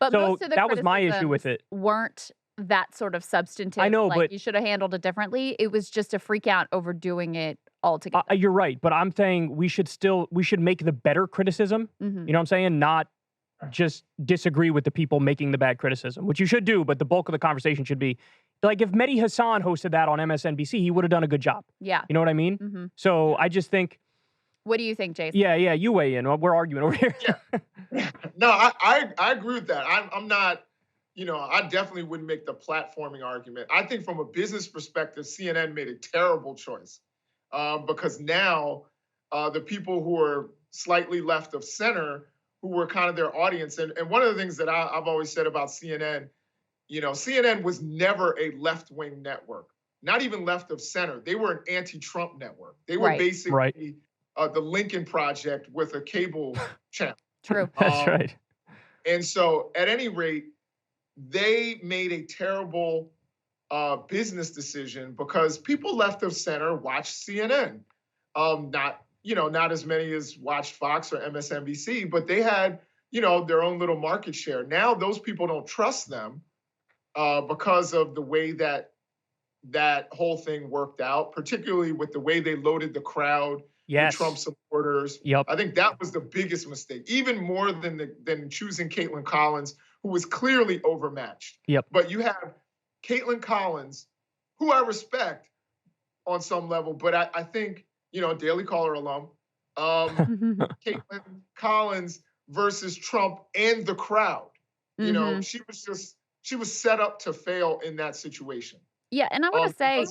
But most of the that was my issue with it. Weren't that sort of substantive. I know, like, but you should have handled it differently. It was just a freak out over doing it altogether. You're right, but I'm saying we should make the better criticism. Mm-hmm. You know what I'm saying? Not just disagree with the people making the bad criticism, which you should do, but the bulk of the conversation should be like, if Mehdi Hassan hosted that on MSNBC, he would have done a good job. Yeah. You know what I mean? Mm-hmm. So I just think. What do you think, Jason? Yeah, you weigh in. We're arguing over here. Yeah. No, I agree with that. I'm not. I definitely wouldn't make the platforming argument. I think from a business perspective, CNN made a terrible choice because now the people who are slightly left of center, who were kind of their audience, and one of the things that I've always said about CNN, CNN was never a left-wing network, not even left of center. They were an anti-Trump network. They were basically the Lincoln Project with a cable channel. True. That's right. And so at any rate, they made a terrible business decision because people left of center watched CNN. Not as many as watched Fox or MSNBC, but they had, their own little market share. Now those people don't trust them because of the way that whole thing worked out, particularly with the way they loaded the crowd. Yes. The Trump supporters. Yep. I think that was the biggest mistake, even more than choosing Caitlin Collins, who was clearly overmatched. Yep. But you have Caitlin Collins, who I respect on some level, but I think, Daily Caller alum, Caitlin Collins versus Trump and the crowd. Mm-hmm. She was set up to fail in that situation. Yeah, and I want to say,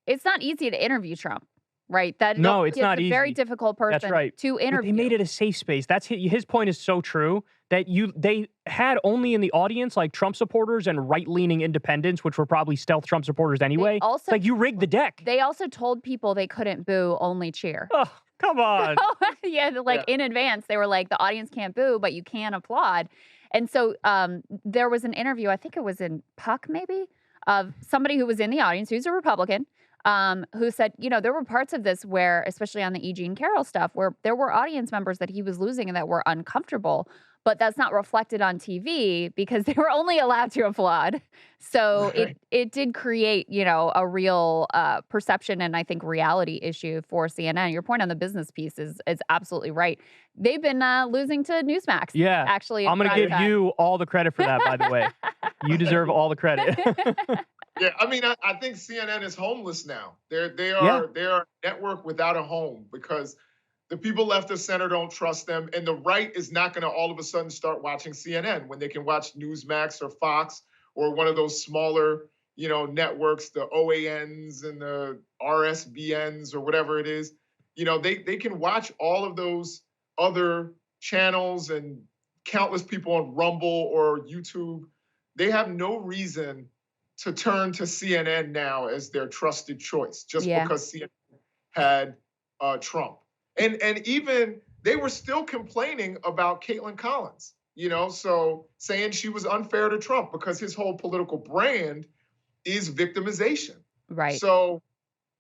it's not easy to interview Trump. Right. It's not easy. Very difficult person to interview. But they made it a safe space. That's his point is so true that they had only in the audience like Trump supporters and right-leaning independents, which were probably stealth Trump supporters anyway. It's like you rigged the deck. They also told people they couldn't boo, only cheer. Oh, come on. In advance, they were like, the audience can't boo, but you can applaud. And so there was an interview, I think it was in Puck maybe, of somebody who was in the audience, who's a Republican, who said, there were parts of this where, especially on the E. Jean Carroll stuff, where there were audience members that he was losing and that were uncomfortable, but that's not reflected on TV because they were only allowed to applaud. So it did create, a real perception and I think reality issue for CNN. Your point on the business piece is absolutely right. They've been losing to Newsmax. Yeah, actually. I'm going to give you all the credit for that, by the way. You deserve all the credit. Yeah, I mean, I think CNN is homeless now. They are a network without a home because The people left of center don't trust them. And the right is not going to all of a sudden start watching CNN when they can watch Newsmax or Fox or one of those smaller, networks, the OANs and the RSBNs or whatever it is. They can watch all of those other channels and countless people on Rumble or YouTube. They have no reason to turn to CNN now as their trusted choice just because CNN had Trump. And even they were still complaining about Caitlin Collins, so saying she was unfair to Trump because his whole political brand is victimization. Right. So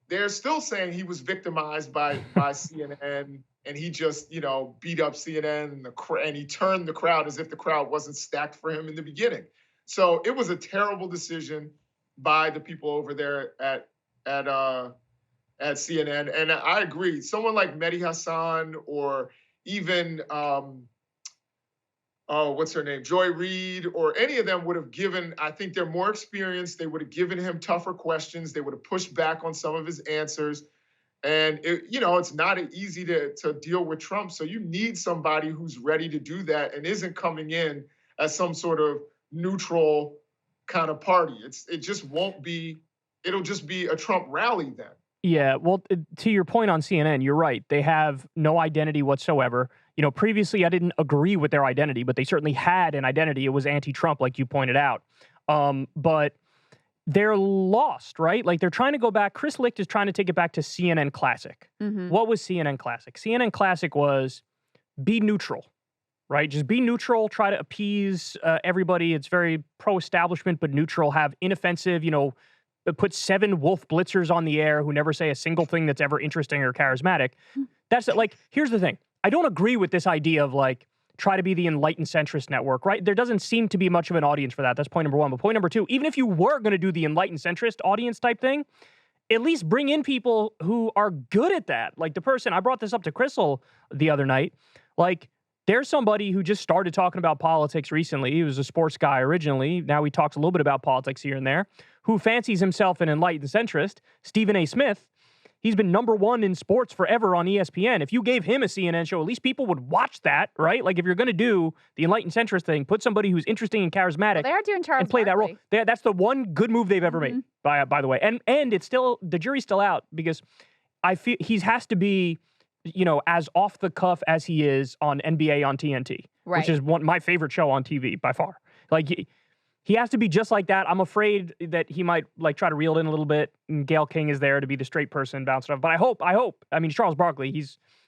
they're still saying he was victimized by CNN, and he just, beat up CNN and he turned the crowd as if the crowd wasn't stacked for him in the beginning. So it was a terrible decision by the people over there at CNN. And I agree. Someone like Mehdi Hassan or even, what's her name? Joy Reid or any of them would have given, I think they're more experienced. They would have given him tougher questions. They would have pushed back on some of his answers. And, it's not easy to deal with Trump. So you need somebody who's ready to do that and isn't coming in as some sort of neutral kind of party. It just won't be, it'll just be a Trump rally then. Yeah, well, to your point on CNN, you're right. They have no identity whatsoever. Previously I didn't agree with their identity, but they certainly had an identity. It was anti-Trump, like you pointed out. But they're lost, right? Like they're trying to go back. Chris Licht is trying to take it back to CNN Classic. Mm-hmm. What was CNN Classic? CNN Classic was be neutral, right? Just be neutral, try to appease everybody. It's very pro-establishment, but neutral, have inoffensive, put 7 wolf blitzers on the air who never say a single thing that's ever interesting or charismatic. That's like, here's the thing. I don't agree with this idea of like, try to be the enlightened centrist network, right? There doesn't seem to be much of an audience for that. That's point number one. But point number two, even if you were going to do the enlightened centrist audience type thing, at least bring in people who are good at that. Like the person, I brought this up to Krystal the other night, like there's somebody who just started talking about politics recently. He was a sports guy originally. Now he talks a little bit about politics here and there, who fancies himself an enlightened centrist, Stephen A. Smith. He's been #1 in sports forever on ESPN. If you gave him a CNN show, at least people would watch that, right? Like if you're going to do the enlightened centrist thing, put somebody who's interesting and charismatic They are doing Charles and play Barkley. that role. That's the one good move they've ever made, by the way. And it's still, the jury's still out because I feel he has to be, as off the cuff as he is on NBA on TNT, which is my favorite show on TV by far. Like he has to be just like that. I'm afraid that he might like try to reel it in a little bit. And Gayle King is there to be the straight person bouncing off. But I hope. I mean, Charles Barkley.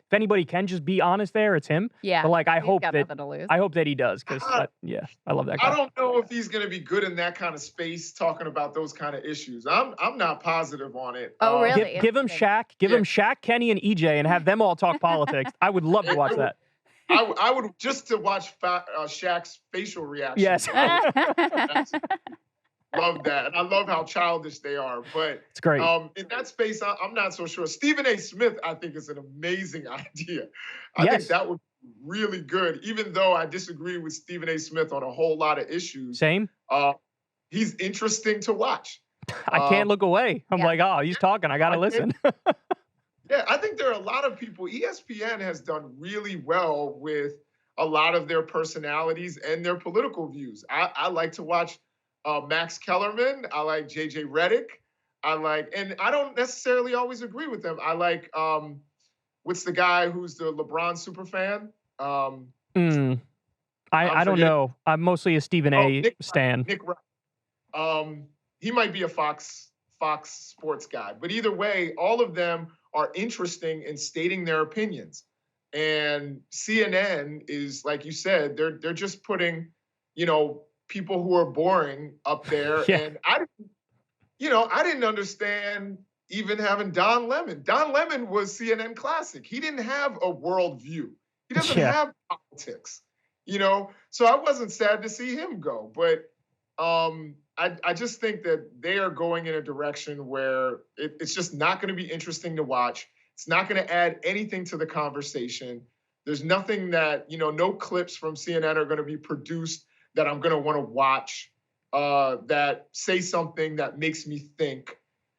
If anybody can just be honest there, it's him. Yeah. But like, I hope that he does because I love that guy. I don't know if he's going to be good in that kind of space talking about those kind of issues. I'm not positive on it. Oh, really? Give him Shaq. Give him Shaq, Kenny, and EJ, and have them all talk politics. I would love to watch that. I would just to watch Shaq's facial reaction. Yes. Love that. And I love how childish they are. But it's great. In that space, I'm not so sure. Stephen A. Smith, I think, is an amazing idea. I think that would be really good, even though I disagree with Stephen A. Smith on a whole lot of issues. Same. He's interesting to watch. I can't look away. I'm like, oh, he's talking. I got to listen. Yeah, I think there are a lot of people. ESPN has done really well with a lot of their personalities and their political views. I like to watch Max Kellerman. I like JJ Redick. And I don't necessarily always agree with them. I like, what's the guy who's the LeBron superfan? I don't know. I'm mostly a Stephen A. stan. Nick Wright. He might be a Fox Sports guy, but either way, all of them are interesting in stating their opinions. And CNN is, like you said, they're just putting, people who are boring up there. Yeah. And I didn't understand even having Don Lemon. Don Lemon was CNN Classic. He didn't have a worldview. He doesn't have politics, So I wasn't sad to see him go, but I just think that they are going in a direction where it's just not going to be interesting to watch. It's not going to add anything to the conversation. There's nothing that, no clips from CNN are going to be produced that I'm going to want to watch that say something that makes me think.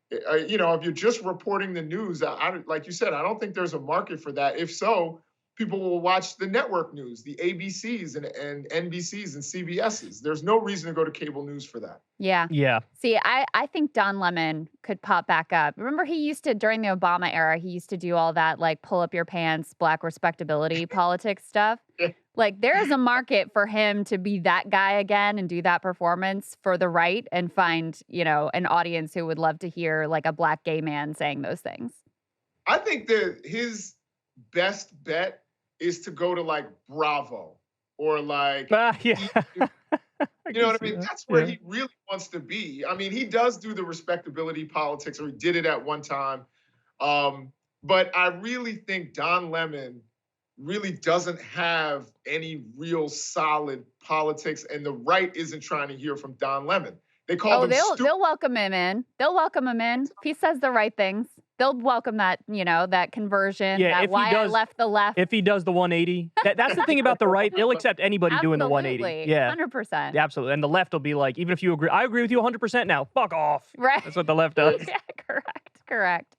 If you're just reporting the news, like you said, I don't think there's a market for that. If so, people will watch the network news, the ABCs and NBCs and CBSs. There's no reason to go to cable news for that. Yeah. Yeah. See, I think Don Lemon could pop back up. Remember, he used to, during the Obama era, he used to do all that, like, pull up your pants, black respectability politics stuff. Yeah. Like, there is a market for him to be that guy again and do that performance for the right and find, an audience who would love to hear, like, a black gay man saying those things. I think that his best bet is to go to, like, Bravo or, like, Yeah. you know what I mean? That's where he really wants to be. I mean, he does do the respectability politics, or he did it at one time. But I really think Don Lemon really doesn't have any real solid politics, and the right isn't trying to hear from Don Lemon. They call him stupid. They'll welcome him in. They'll welcome him in. If he says the right things, they'll welcome that, that conversion, that why I left the left. If he does the 180, that's the thing about the right. They'll accept anybody doing the 180. Yeah. 100%. Absolutely. And the left will be like, even if you agree, I agree with you 100% now. Fuck off. Right. That's what the left does. Yeah, correct.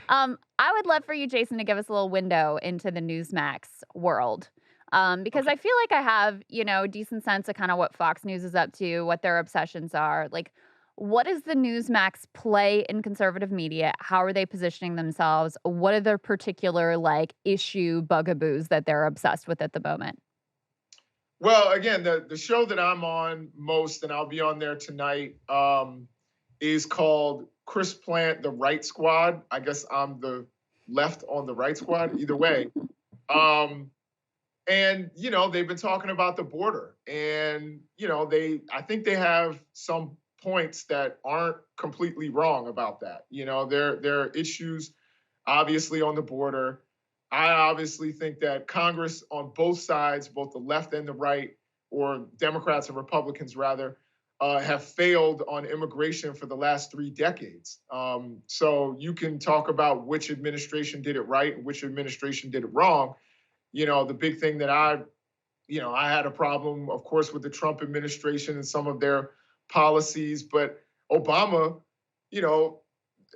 I would love for you, Jason, to give us a little window into the Newsmax world. Because I feel like I have, a decent sense of kind of what Fox News is up to, what their obsessions are. Like, what is the Newsmax play in conservative media? How are they positioning themselves? What are their particular, like, issue bugaboos that they're obsessed with at the moment? Well, again, the show that I'm on most, and I'll be on there tonight, is called Chris Plant, The Right Squad. I guess I'm the left on the right squad, either way. And, they've been talking about the border. And, I think they have some points that aren't completely wrong about that. There are issues, obviously, on the border. I obviously think that Congress on both sides, both the left and the right, or Democrats and Republicans rather, have failed on immigration for the last 3 decades. So you can talk about which administration did it right and which administration did it wrong. The big thing that I had a problem, of course, with the Trump administration and some of their policies, but Obama,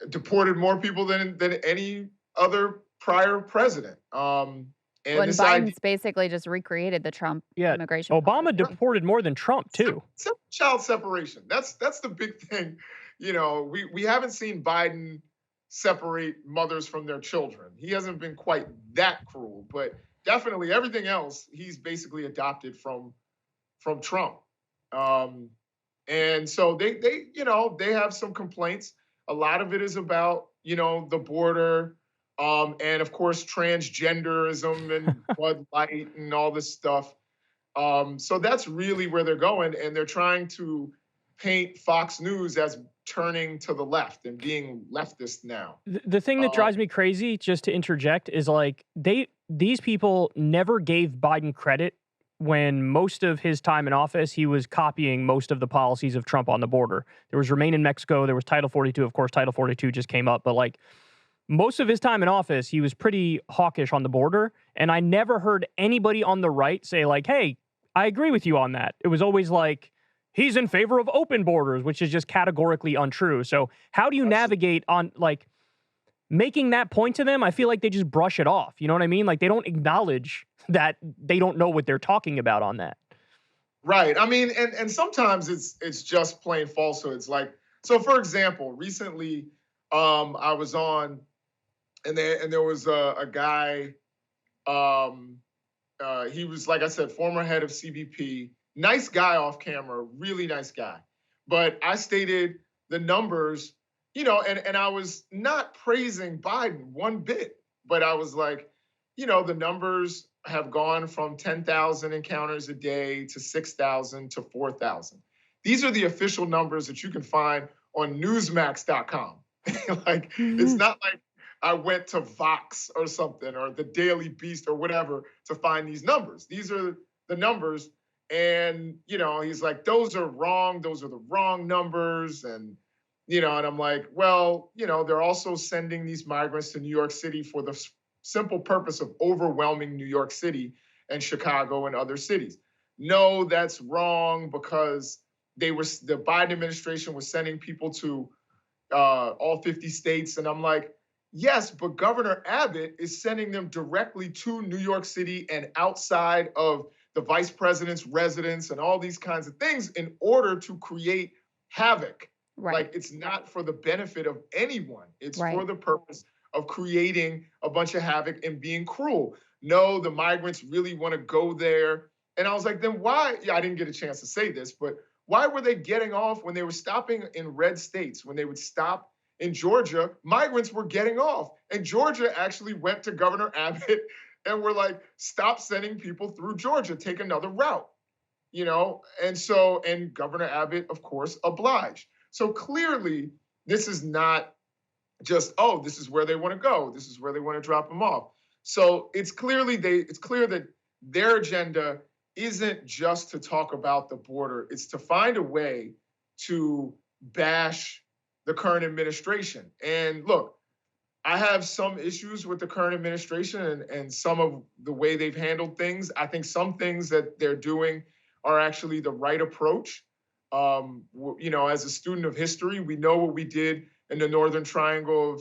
deported more people than any other prior president. And Biden's basically just recreated the Trump immigration Obama policy. Deported more than Trump too. Child separation. That's the big thing. We haven't seen Biden separate mothers from their children. He hasn't been quite that cruel, but definitely everything else he's basically adopted from Trump. And so they have some complaints. A lot of it is about the border. And of course, transgenderism and Bud Light and all this stuff. So that's really where they're going. And they're trying to paint Fox News as turning to the left and being leftist now. The thing that drives me crazy, just to interject, is like these people never gave Biden credit when most of his time in office, he was copying most of the policies of Trump on the border. There was Remain in Mexico. There was Title 42. Of course, Title 42 just came up. But like, most of his time in office, he was pretty hawkish on the border. And I never heard anybody on the right say like, hey, I agree with you on that. It was always like, he's in favor of open borders, which is just categorically untrue. So how do you navigate on like making that point to them? I feel like they just brush it off. You know what I mean? Like they don't acknowledge that they don't know what they're talking about on that. Right. I mean, and sometimes it's just plain falsehoods. Like, so for example, recently I was on and there was a guy, he was, like I said, former head of CBP, nice guy off camera, really nice guy. But I stated the numbers, and I was not praising Biden one bit, but I was like, the numbers have gone from 10,000 encounters a day to 6,000 to 4,000. These are the official numbers that you can find on newsmax.com. Like, it's not like I went to Vox or something or the Daily Beast or whatever to find these numbers. These are the numbers. And, he's like, those are wrong. Those are the wrong numbers. And, and I'm like, well, they're also sending these migrants to New York City for the simple purpose of overwhelming New York City and Chicago and other cities. No, that's wrong because the Biden administration was sending people to all 50 states. And I'm like, yes, but Governor Abbott is sending them directly to New York City and outside of the vice president's residence and all these kinds of things in order to create havoc. Right. Like, it's not for the benefit of anyone. It's Right. for the purpose of creating a bunch of havoc and being cruel. No, the migrants really want to go there. And I was like, then why? Yeah, I didn't get a chance to say this, but why were they getting off when they were stopping in red states? When they would stop in Georgia, migrants were getting off. And Georgia actually went to Governor Abbott and were like, stop sending people through Georgia, take another route, you know? And Governor Abbott, of course, obliged. So clearly, this is not just, oh, this is where they want to go. This is where they want to drop them off. So it's clear that their agenda isn't just to talk about the border. It's to find a way to bash the current administration. And look, I have some issues with the current administration and some of the way they've handled things. I think some things that they're doing are actually the right approach. As a student of history, we know what we did in the Northern Triangle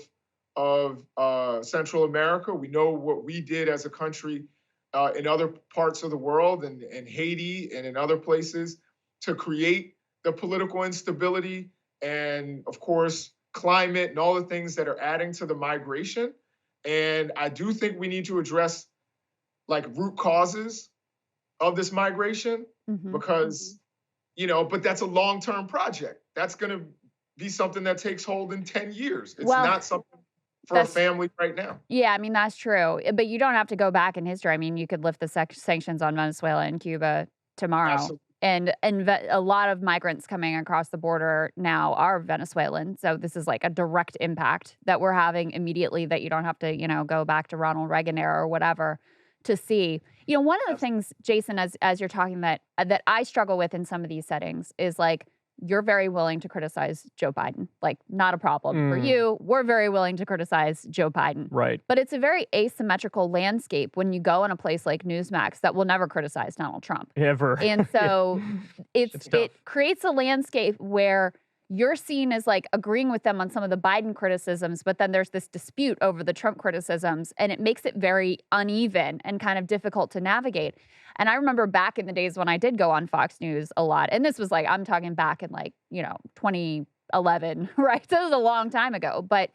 of Central America. We know what we did as a country in other parts of the world and Haiti and in other places to create the political instability and, of course, climate and all the things that are adding to the migration. And I do think we need to address like root causes of this migration because, but that's a long-term project. That's going to be something that takes hold in 10 years. It's not something for a family right now. Yeah, I mean, that's true. But you don't have to go back in history. I mean, you could lift the sanctions on Venezuela and Cuba tomorrow. Absolutely. And a lot of migrants coming across the border now are Venezuelan. So this is like a direct impact that we're having immediately that you don't have to, go back to Ronald Reagan era or whatever to see. One of the things, Jason, as you're talking that I struggle with in some of these settings is like, you're very willing to criticize Joe Biden. Like, not a problem for you. We're very willing to criticize Joe Biden. Right. But it's a very asymmetrical landscape when you go in a place like Newsmax that will never criticize Donald Trump. Ever. And so it creates a landscape where you're seen as like agreeing with them on some of the Biden criticisms, but then there's this dispute over the Trump criticisms, and it makes it very uneven and kind of difficult to navigate. And I remember back in the days when I did go on Fox News a lot, and this was like, I'm talking back in 2011, right? So it was a long time ago, but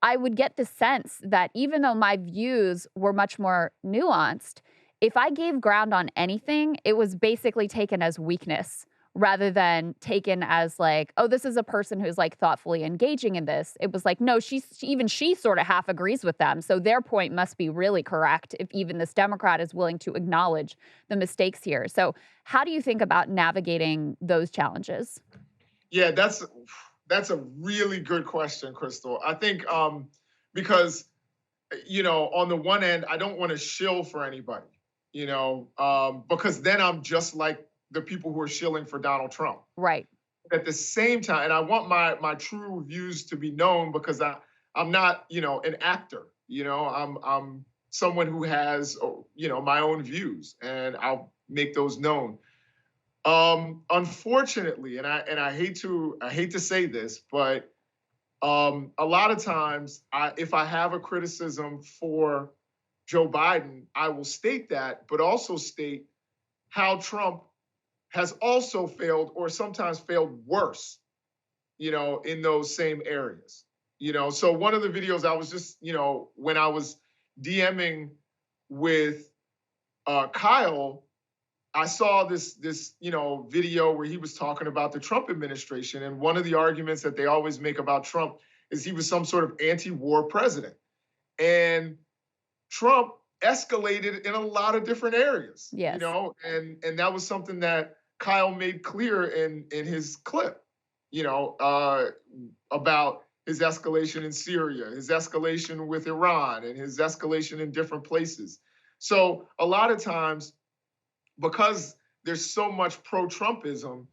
I would get the sense that even though my views were much more nuanced, if I gave ground on anything, it was basically taken as weakness rather than taken as like, oh, this is a person who's like thoughtfully engaging in this. It was like, no, she sort of half agrees with them. So their point must be really correct if even this Democrat is willing to acknowledge the mistakes here. So how do you think about navigating those challenges? Yeah, that's a really good question, Krystal. I think because, on the one end, I don't want to shill for anybody, because then I'm just like the people who are shilling for Donald Trump. Right. At the same time, and I want my true views to be known because I'm not, an actor. I'm someone who has, my own views, and I'll make those known. Unfortunately, and I hate to say this, but a lot of times, if I have a criticism for Joe Biden, I will state that, but also state how Trump has also failed or sometimes failed worse, in those same areas. So one of the videos I was just, when I was DMing with Kyle, I saw this video where he was talking about the Trump administration. And one of the arguments that they always make about Trump is he was some sort of anti-war president. And Trump escalated in a lot of different areas, yes. And that was something that Kyle made clear in his clip, about his escalation in Syria, his escalation with Iran, and his escalation in different places. So a lot of times, because there's so much pro-Trumpism,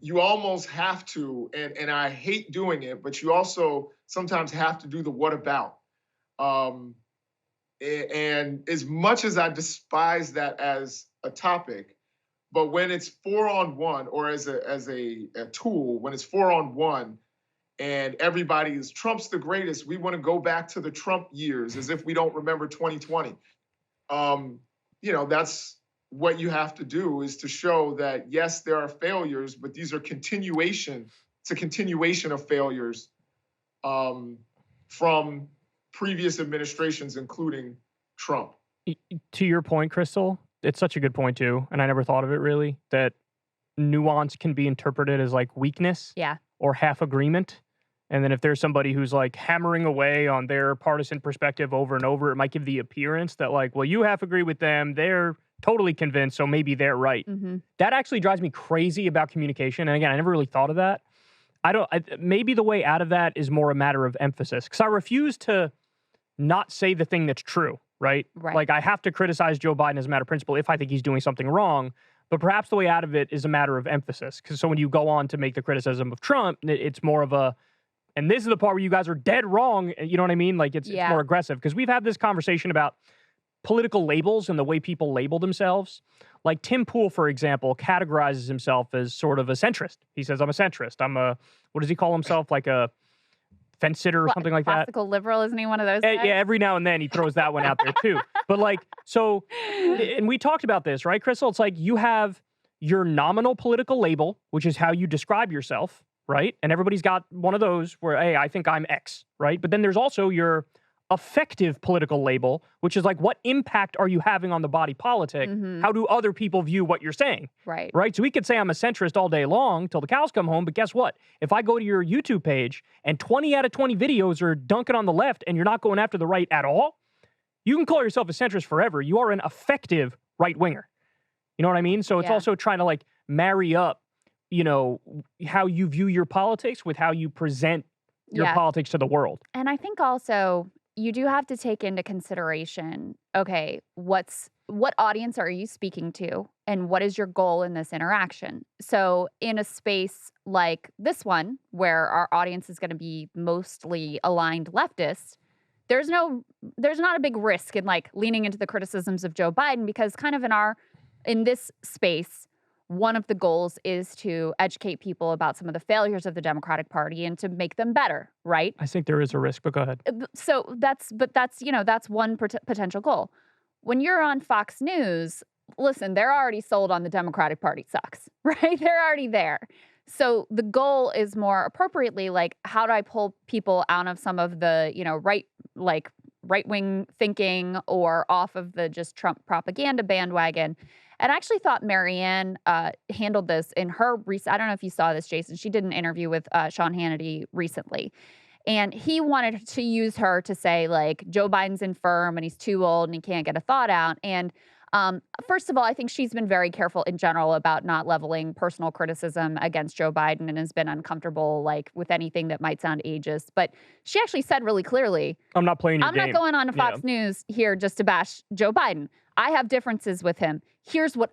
you almost have to, and I hate doing it, but you also sometimes have to do the what about. And as much as I despise that as a topic, but when it's 4-on-1 or as a tool, when it's 4-on-1, and everybody is Trump's the greatest. We want to go back to the Trump years as if we don't remember 2020. That's what you have to do, is to show that, yes, there are failures, but these are continuation. It's a continuation of failures from previous administrations, including Trump. To your point, Krystal, it's such a good point too, and I never thought of it really, that nuance can be interpreted as like weakness or half agreement. And then if there's somebody who's like hammering away on their partisan perspective over and over, it might give the appearance that like, well, you half agree with them, they're totally convinced, so maybe they're right. That actually drives me crazy about communication. And again, I never really thought of that. Maybe the way out of that is more a matter of emphasis, because I refuse to not say the thing that's true, right? Like, I have to criticize Joe Biden as a matter of principle if I think he's doing something wrong, but perhaps the way out of it is a matter of emphasis. Because so when you go on to make the criticism of Trump, it's more of a, and this is the part where you guys are dead wrong, you know what I mean? Like, it's more aggressive, because we've had this conversation about political labels and the way people label themselves. Like Tim Pool, for example, categorizes himself as sort of a centrist. He says, I'm a centrist. I'm a, what does he call himself? Like a fence sitter or something like that? Classical liberal, isn't he one of those guys? Yeah, every now and then he throws that one out there too. But like, so, and we talked about this, right, Krystal? It's like you have your nominal political label, which is how you describe yourself, right? And everybody's got one of those where, hey, I think I'm X, right? But then there's also your effective political label, which is like, what impact are you having on the body politic? How do other people view what you're saying? Right. So we could say I'm a centrist all day long till the cows come home, but guess what? If I go to your YouTube page and 20 out of 20 videos are dunking on the left and you're not going after the right at all, you can call yourself a centrist forever. You are an effective right-winger. You know what I mean? So it's also trying to like marry up, you know, how you view your politics with how you present your politics to the world. And I think also you do have to take into consideration, okay, what audience are you speaking to and what is your goal in this interaction? So in a space like this one, where our audience is going to be mostly aligned leftist, there's not a big risk in like leaning into the criticisms of Joe Biden, because kind of in this space, one of the goals is to educate people about some of the failures of the Democratic Party and to make them better, right? I think there is a risk, but go ahead. So that's one potential goal. When you're on Fox News, listen, they're already sold on the Democratic Party sucks, right? They're already there. So the goal is more appropriately like, how do I pull people out of some of the, right-wing thinking or off of the just Trump propaganda bandwagon? And I actually thought Marianne handled this in her recent, I don't know if you saw this, Jason. She did an interview with Sean Hannity recently. And he wanted to use her to say, like, Joe Biden's infirm and he's too old and he can't get a thought out. And first of all, I think she's been very careful in general about not leveling personal criticism against Joe Biden and has been uncomfortable, like, with anything that might sound ageist. But she actually said really clearly, I'm not playing your game. I'm not going on to Fox News here just to bash Joe Biden. I have differences with him. Here's but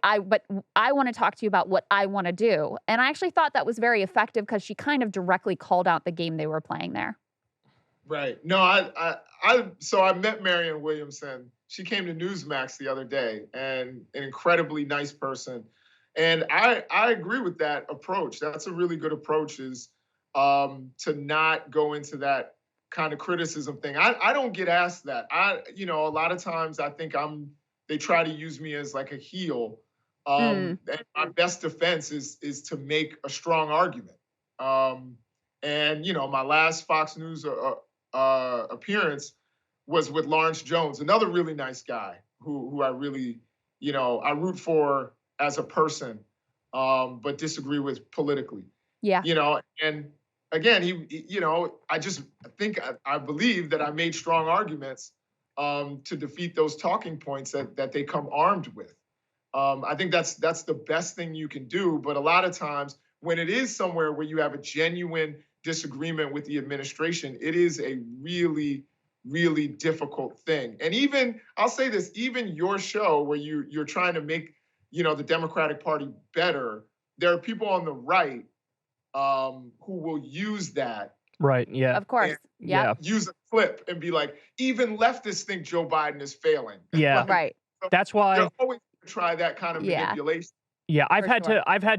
I want to talk to you about what I want to do. And I actually thought that was very effective because she kind of directly called out the game they were playing there. Right. No, so I met Marianne Williamson. She came to Newsmax the other day, and an incredibly nice person. And I agree with that approach. That's a really good approach, is to not go into that kind of criticism thing. I don't get asked that. A lot of times I think they try to use me as like a heel. And my best defense is to make a strong argument. My last Fox News appearance was with Lawrence Jones, another really nice guy who I really, I root for as a person, but disagree with politically. Yeah. And again, I believe that I made strong arguments to defeat those talking points that they come armed with. I think that's the best thing you can do. But a lot of times when it is somewhere where you have a genuine disagreement with the administration, it is a really, really difficult thing. And even, I'll say this, even your show where you're trying to make, the Democratic Party better, there are people on the right who will use that. Right, yeah. Of course, yeah. Use a clip and be like, even leftists think Joe Biden is failing. Yeah, right. So that's why they're always going to try that kind of manipulation. Yeah, I've had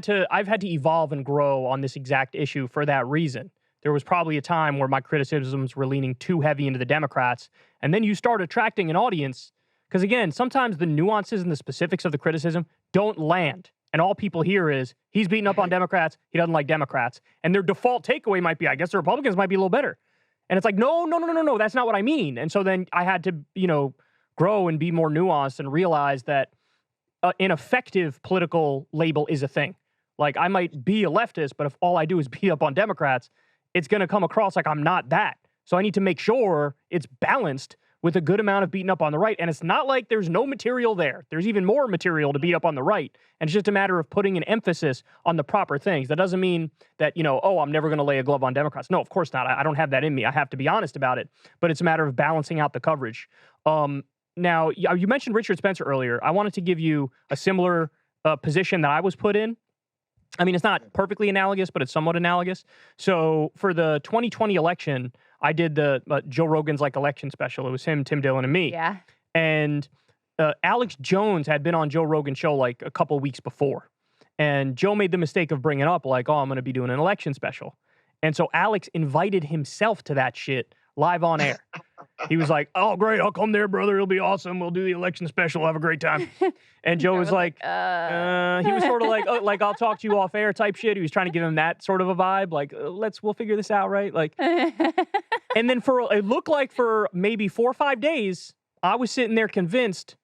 to evolve and grow on this exact issue for that reason. there was probably a time where my criticisms were leaning too heavy into the Democrats. And then you start attracting an audience. Because again, sometimes the nuances and the specifics of the criticism don't land. And all people hear is, he's beating up on Democrats, he doesn't like Democrats. And their default takeaway might be, I guess the Republicans might be a little better. And it's like, no, that's not what I mean. And so then I had to, grow and be more nuanced and realize that an effective political label is a thing. Like, I might be a leftist, but if all I do is beat up on Democrats, it's going to come across like I'm not that. So I need to make sure it's balanced with a good amount of beating up on the right. And it's not like there's no material there. There's even more material to beat up on the right. And it's just a matter of putting an emphasis on the proper things. That doesn't mean that, I'm never going to lay a glove on Democrats. No, of course not. I don't have that in me. I have to be honest about it. But it's a matter of balancing out the coverage. Now, you mentioned Richard Spencer earlier. I wanted to give you a similar position that I was put in. I mean, it's not perfectly analogous, but it's somewhat analogous. So for the 2020 election, I did the Joe Rogan's election special. It was him, Tim Dillon, and me. Yeah. And Alex Jones had been on Joe Rogan's show a couple weeks before. And Joe made the mistake of bringing up I'm going to be doing an election special. And so Alex invited himself to that shit live on air. He was like, oh, great, I'll come there, brother. It'll be awesome. We'll do the election special. Have a great time. And Joe was like, he was sort of like, I'll talk to you off air type shit. He was trying to give him that sort of a vibe. We'll figure this out, right? And then it looked like for maybe 4 or 5 days, I was sitting there convinced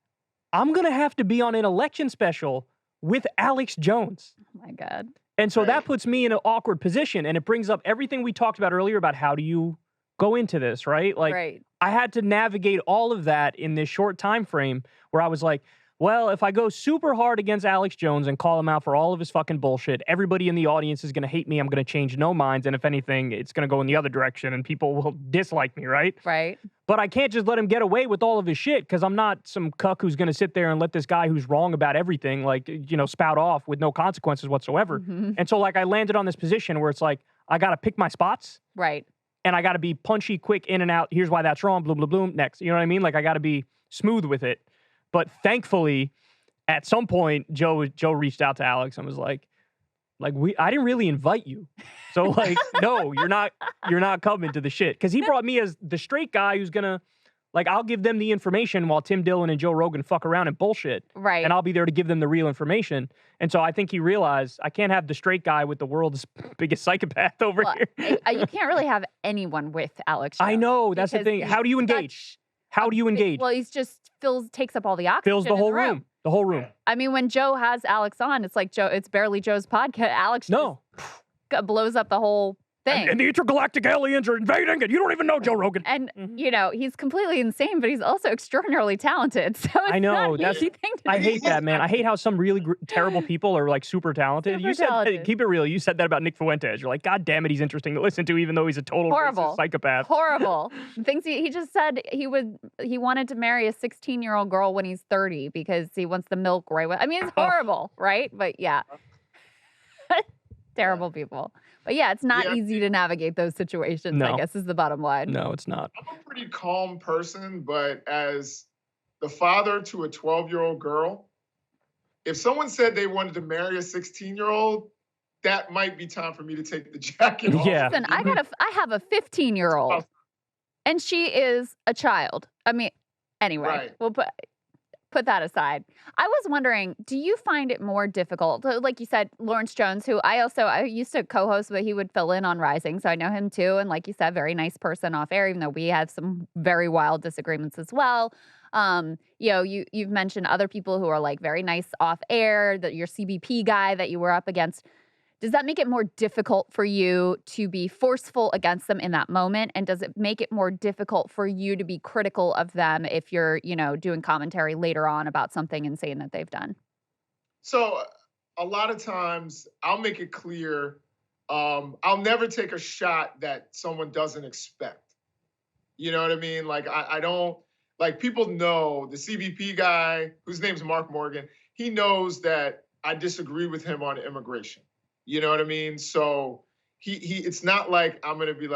I'm going to have to be on an election special with Alex Jones. Oh my God. And so that puts me in an awkward position. And it brings up everything we talked about earlier about how do you go into this, right? Right. I had to navigate all of that in this short time frame where I was like, well, if I go super hard against Alex Jones and call him out for all of his fucking bullshit, everybody in the audience is going to hate me. I'm going to change no minds. And if anything, it's going to go in the other direction and people will dislike me, right? Right. But I can't just let him get away with all of his shit because I'm not some cuck who's going to sit there and let this guy who's wrong about everything, spout off with no consequences whatsoever. Mm-hmm. And so, I landed on this position where it's like, I got to pick my spots. Right. And I got to be punchy, quick, in and out. Here's why that's wrong. Bloom, bloom, bloom. Next. You know what I mean? I got to be smooth with it. But thankfully, at some point, Joe reached out to Alex and was like, I didn't really invite you. So no, you're not coming to the shit. Because he brought me as the straight guy who's gonna I'll give them the information while Tim Dillon and Joe Rogan fuck around and bullshit. Right. And I'll be there to give them the real information. And so I think he realized I can't have the straight guy with the world's biggest psychopath over here. You can't really have anyone with Alex Jones. I know, that's the thing. How do you engage? How do you engage? Well, he's just takes up all the oxygen. Fills the whole room. The whole room. I mean, when Joe has Alex on, it's like it's barely Joe's podcast. Alex just blows up the whole thing. And the intergalactic aliens are invading, and you don't even know Joe Rogan. And, he's completely insane, but he's also extraordinarily talented. So it's not an easy thing to I hate that, man. I hate how some really terrible people are, super talented. Keep it real. You said that about Nick Fuentes. You're like, God damn it, he's interesting to listen to, even though he's a total racist psychopath. Horrible. Things he just said he wanted to marry a 16-year-old girl when he's 30 because he wants the milk right away. I mean, it's horrible, right? But yeah. Terrible people. But yeah, it's not easy to navigate those situations, I guess, is the bottom line. No, it's not. I'm a pretty calm person, but as the father to a 12-year-old girl, if someone said they wanted to marry a 16-year-old, that might be time for me to take the jacket off. Yeah. Listen, I have a 15-year-old, and she is a child. I mean, anyway, we'll put that aside. I was wondering, do you find it more difficult? Like you said, Lawrence Jones, who I used to co-host, but he would fill in on Rising, so I know him too. And like you said, very nice person off air, even though we had some very wild disagreements as well. You've mentioned other people who are very nice off air, your CBP guy that you were up against. Does that make it more difficult for you to be forceful against them in that moment? And does it make it more difficult for you to be critical of them if you're, doing commentary later on about something insane that they've done? So a lot of times I'll make it clear, I'll never take a shot that someone doesn't expect. You know what I mean? I don't, people know the CBP guy, whose name's Mark Morgan, he knows that I disagree with him on immigration. You know what I mean? So it's not like I'm going to be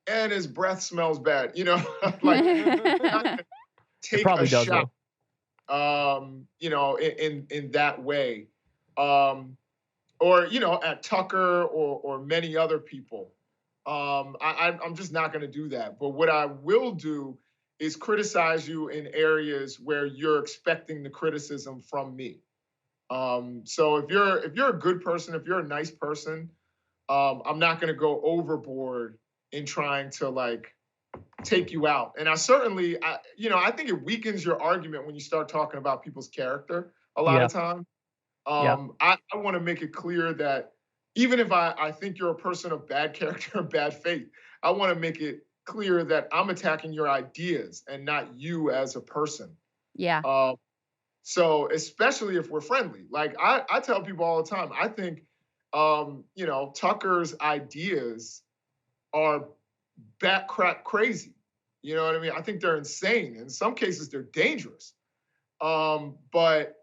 and his breath smells bad, take a shot, in that way. Or, at Tucker or many other people. I'm just not going to do that. But what I will do is criticize you in areas where you're expecting the criticism from me. So if you're a good person, if you're a nice person, I'm not going to go overboard in trying to like take you out. And I certainly, I think it weakens your argument when you start talking about people's character a lot Yeah. of time. Yeah. I want to make it clear that even if I think you're a person of bad character and bad faith, I want to make it clear that I'm attacking your ideas and not you as a person. Yeah. So especially if we're friendly, like I tell people all the time, I think, Tucker's ideas are bat crack crazy. You know what I mean? I think they're insane. In some cases, they're dangerous. But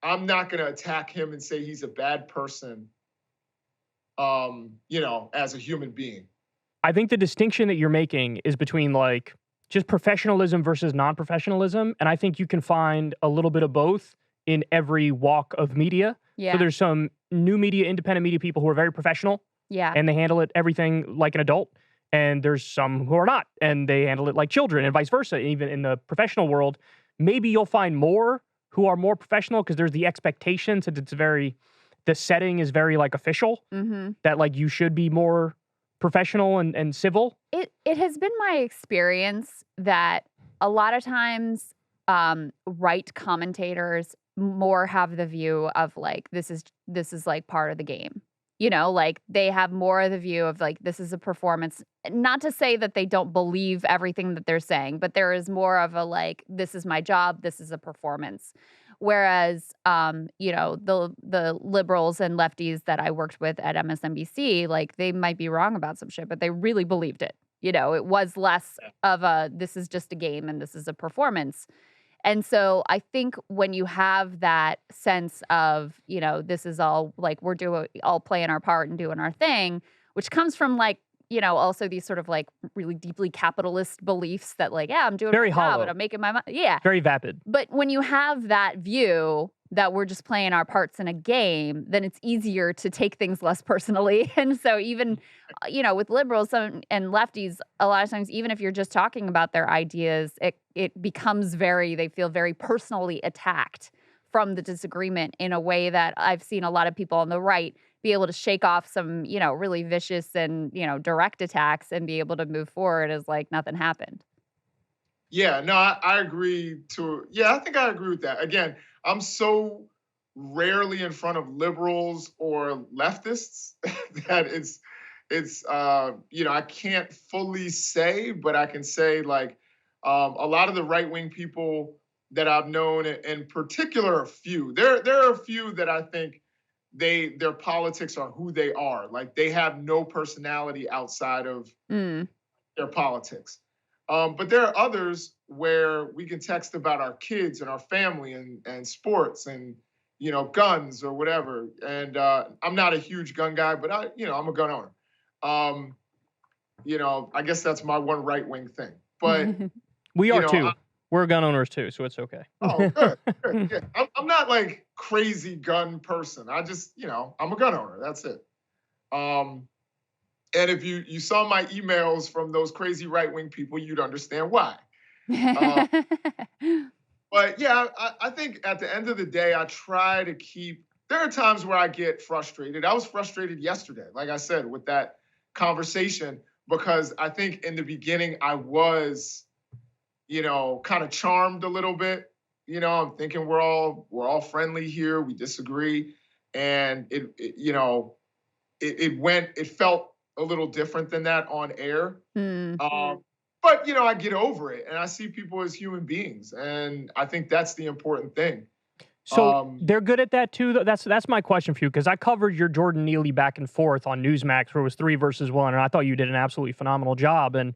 I'm not going to attack him and say he's a bad person, as a human being. I think the distinction that you're making is between like just professionalism versus non-professionalism. And I think you can find a little bit of both in every walk of media. Yeah. So there's some new media, independent media people who are very professional Yeah. and they handle everything like an adult. And there's some who are not, and they handle it like children, and vice versa. Even in the professional world, maybe you'll find more who are more professional because there's the expectations that the setting is very like official, that like you should be more professional and civil. It has been my experience that a lot of times right commentators more have the view of like this is like part of the game. Like they have more of the view of like this is a performance. Not to say that they don't believe everything that they're saying, but there is more of a like this is my job, this is a performance. Whereas the liberals and lefties that I worked with at MSNBC, like they might be wrong about some shit, but they really believed it. It was less of a this is just a game and this is a performance. And so I think when you have that sense of, this is all like we're all playing our part and doing our thing, which comes from like, also these sort of like really deeply capitalist beliefs that like, yeah, I'm doing Very my job hollow. and I'm making my money. Yeah. Very vapid. But when you have that view that we're just playing our parts in a game, then it's easier to take things less personally. And so even, with liberals and lefties, a lot of times, even if you're just talking about their ideas, it becomes they feel very personally attacked from the disagreement in a way that I've seen a lot of people on the right be able to shake off some, really vicious and, direct attacks and be able to move forward as like nothing happened. Yeah, no, I agree I think I agree with that. Again, I'm so rarely in front of liberals or leftists that I can't fully say, but I can say like a lot of the right-wing people that I've known, in particular, a few. There are a few that I think their politics are who they are. Like they have no personality outside of their politics. But there are others where we can text about our kids and our family and sports and, guns or whatever. And I'm not a huge gun guy, but I'm a gun owner. I guess that's my one right-wing thing. But we are too. We're gun owners too, so it's okay. Oh, good. Yeah. I'm not like crazy gun person. I just, I'm a gun owner. That's it. And if you saw my emails from those crazy right-wing people, you'd understand why. But yeah, I think at the end of the day, I try to there are times where I get frustrated. I was frustrated yesterday, like I said, with that conversation, because I think in the beginning I was, kind of charmed a little bit. I'm thinking we're all friendly here. We disagree. And it felt a little different than that on air. But, I get over it and I see people as human beings. And I think that's the important thing. So they're good at that too. That's my question for you, because I covered your Jordan Neely back and forth on Newsmax where it was 3 versus 1. And I thought you did an absolutely phenomenal job. And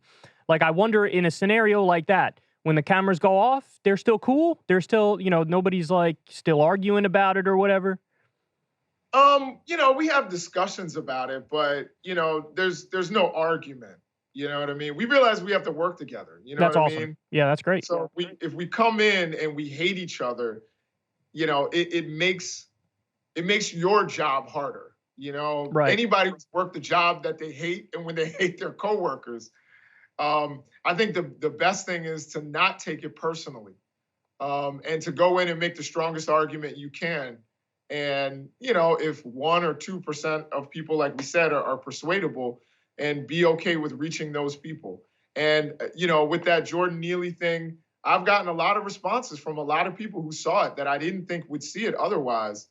like, I wonder in a scenario like that, when the cameras go off, they're still cool. They're still, nobody's like still arguing about it or whatever. We have discussions about it, but there's no argument. You know what I mean? We realize we have to work together. That's what awesome. I mean? Yeah, that's great. So if we come in and we hate each other, it makes your job harder. Right. Anybody who's worked the job that they hate and when they hate their coworkers. I think the best thing is to not take it personally, and to go in and make the strongest argument you can. And, if 1 or 2% of people, like we said, are persuadable, and be okay with reaching those people. And, with that Jordan Neely thing, I've gotten a lot of responses from a lot of people who saw it that I didn't think would see it otherwise.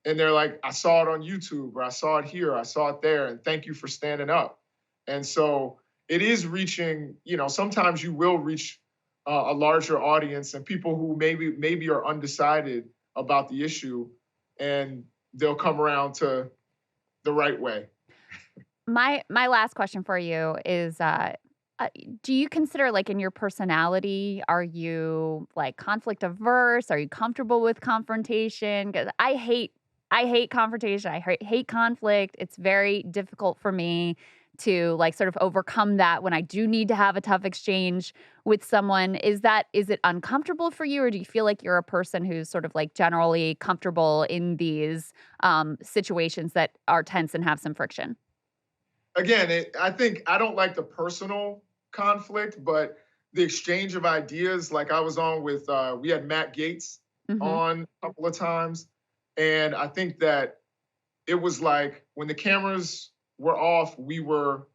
And they're like, I saw it on YouTube, or I saw it here, I saw it there, and thank you for standing up. And so it is reaching, sometimes you will reach a larger audience and people who maybe are undecided about the issue, and they'll come around to the right way. My last question for you is, do you consider, like, in your personality, are you like conflict averse? Are you comfortable with confrontation? Because I hate confrontation. I hate conflict. It's very difficult for me to, like, sort of overcome that when I do need to have a tough exchange with someone. Is it uncomfortable for you, or do you feel like you're a person who's sort of like generally comfortable in these situations that are tense and have some friction? Again, I think I don't like the personal conflict, but the exchange of ideas. Like I was on with, we had Matt Gaetz on a couple of times, and I think that it was like when the cameras were off, we were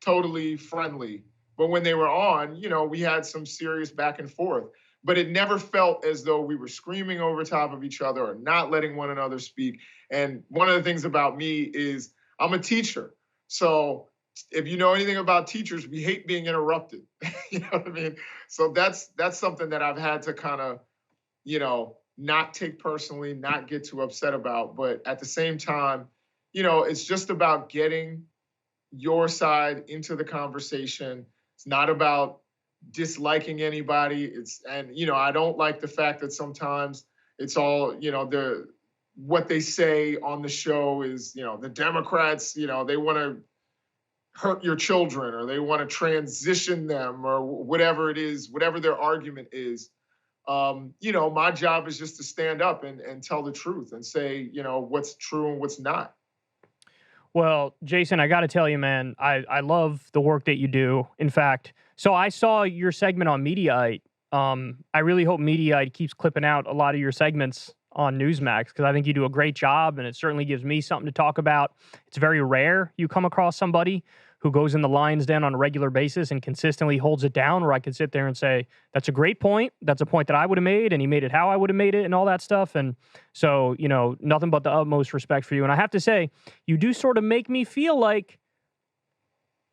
totally friendly. But when they were on, we had some serious back and forth. But it never felt as though we were screaming over top of each other or not letting one another speak. And one of the things about me is I'm a teacher. So if you know anything about teachers, we hate being interrupted. You know what I mean? So that's something that I've had to kind of, not take personally, not get too upset about. But at the same time, it's just about getting your side into the conversation. It's not about disliking anybody. I don't like the fact that sometimes it's all, what they say on the show is, the Democrats, they want to hurt your children, or they want to transition them, or whatever it is, whatever their argument is. My job is just to stand up and tell the truth and say, what's true and what's not. Well, Jason, I got to tell you, man, I love the work that you do. In fact, so I saw your segment on Mediaite. I really hope Mediaite keeps clipping out a lot of your segments on Newsmax, because I think you do a great job, and it certainly gives me something to talk about. It's very rare you come across somebody who goes in the lion's den on a regular basis and consistently holds it down, where I could sit there and say, that's a great point. That's a point that I would have made, and he made it how I would have made it, and all that stuff. And so, nothing but the utmost respect for you. And I have to say, you do sort of make me feel like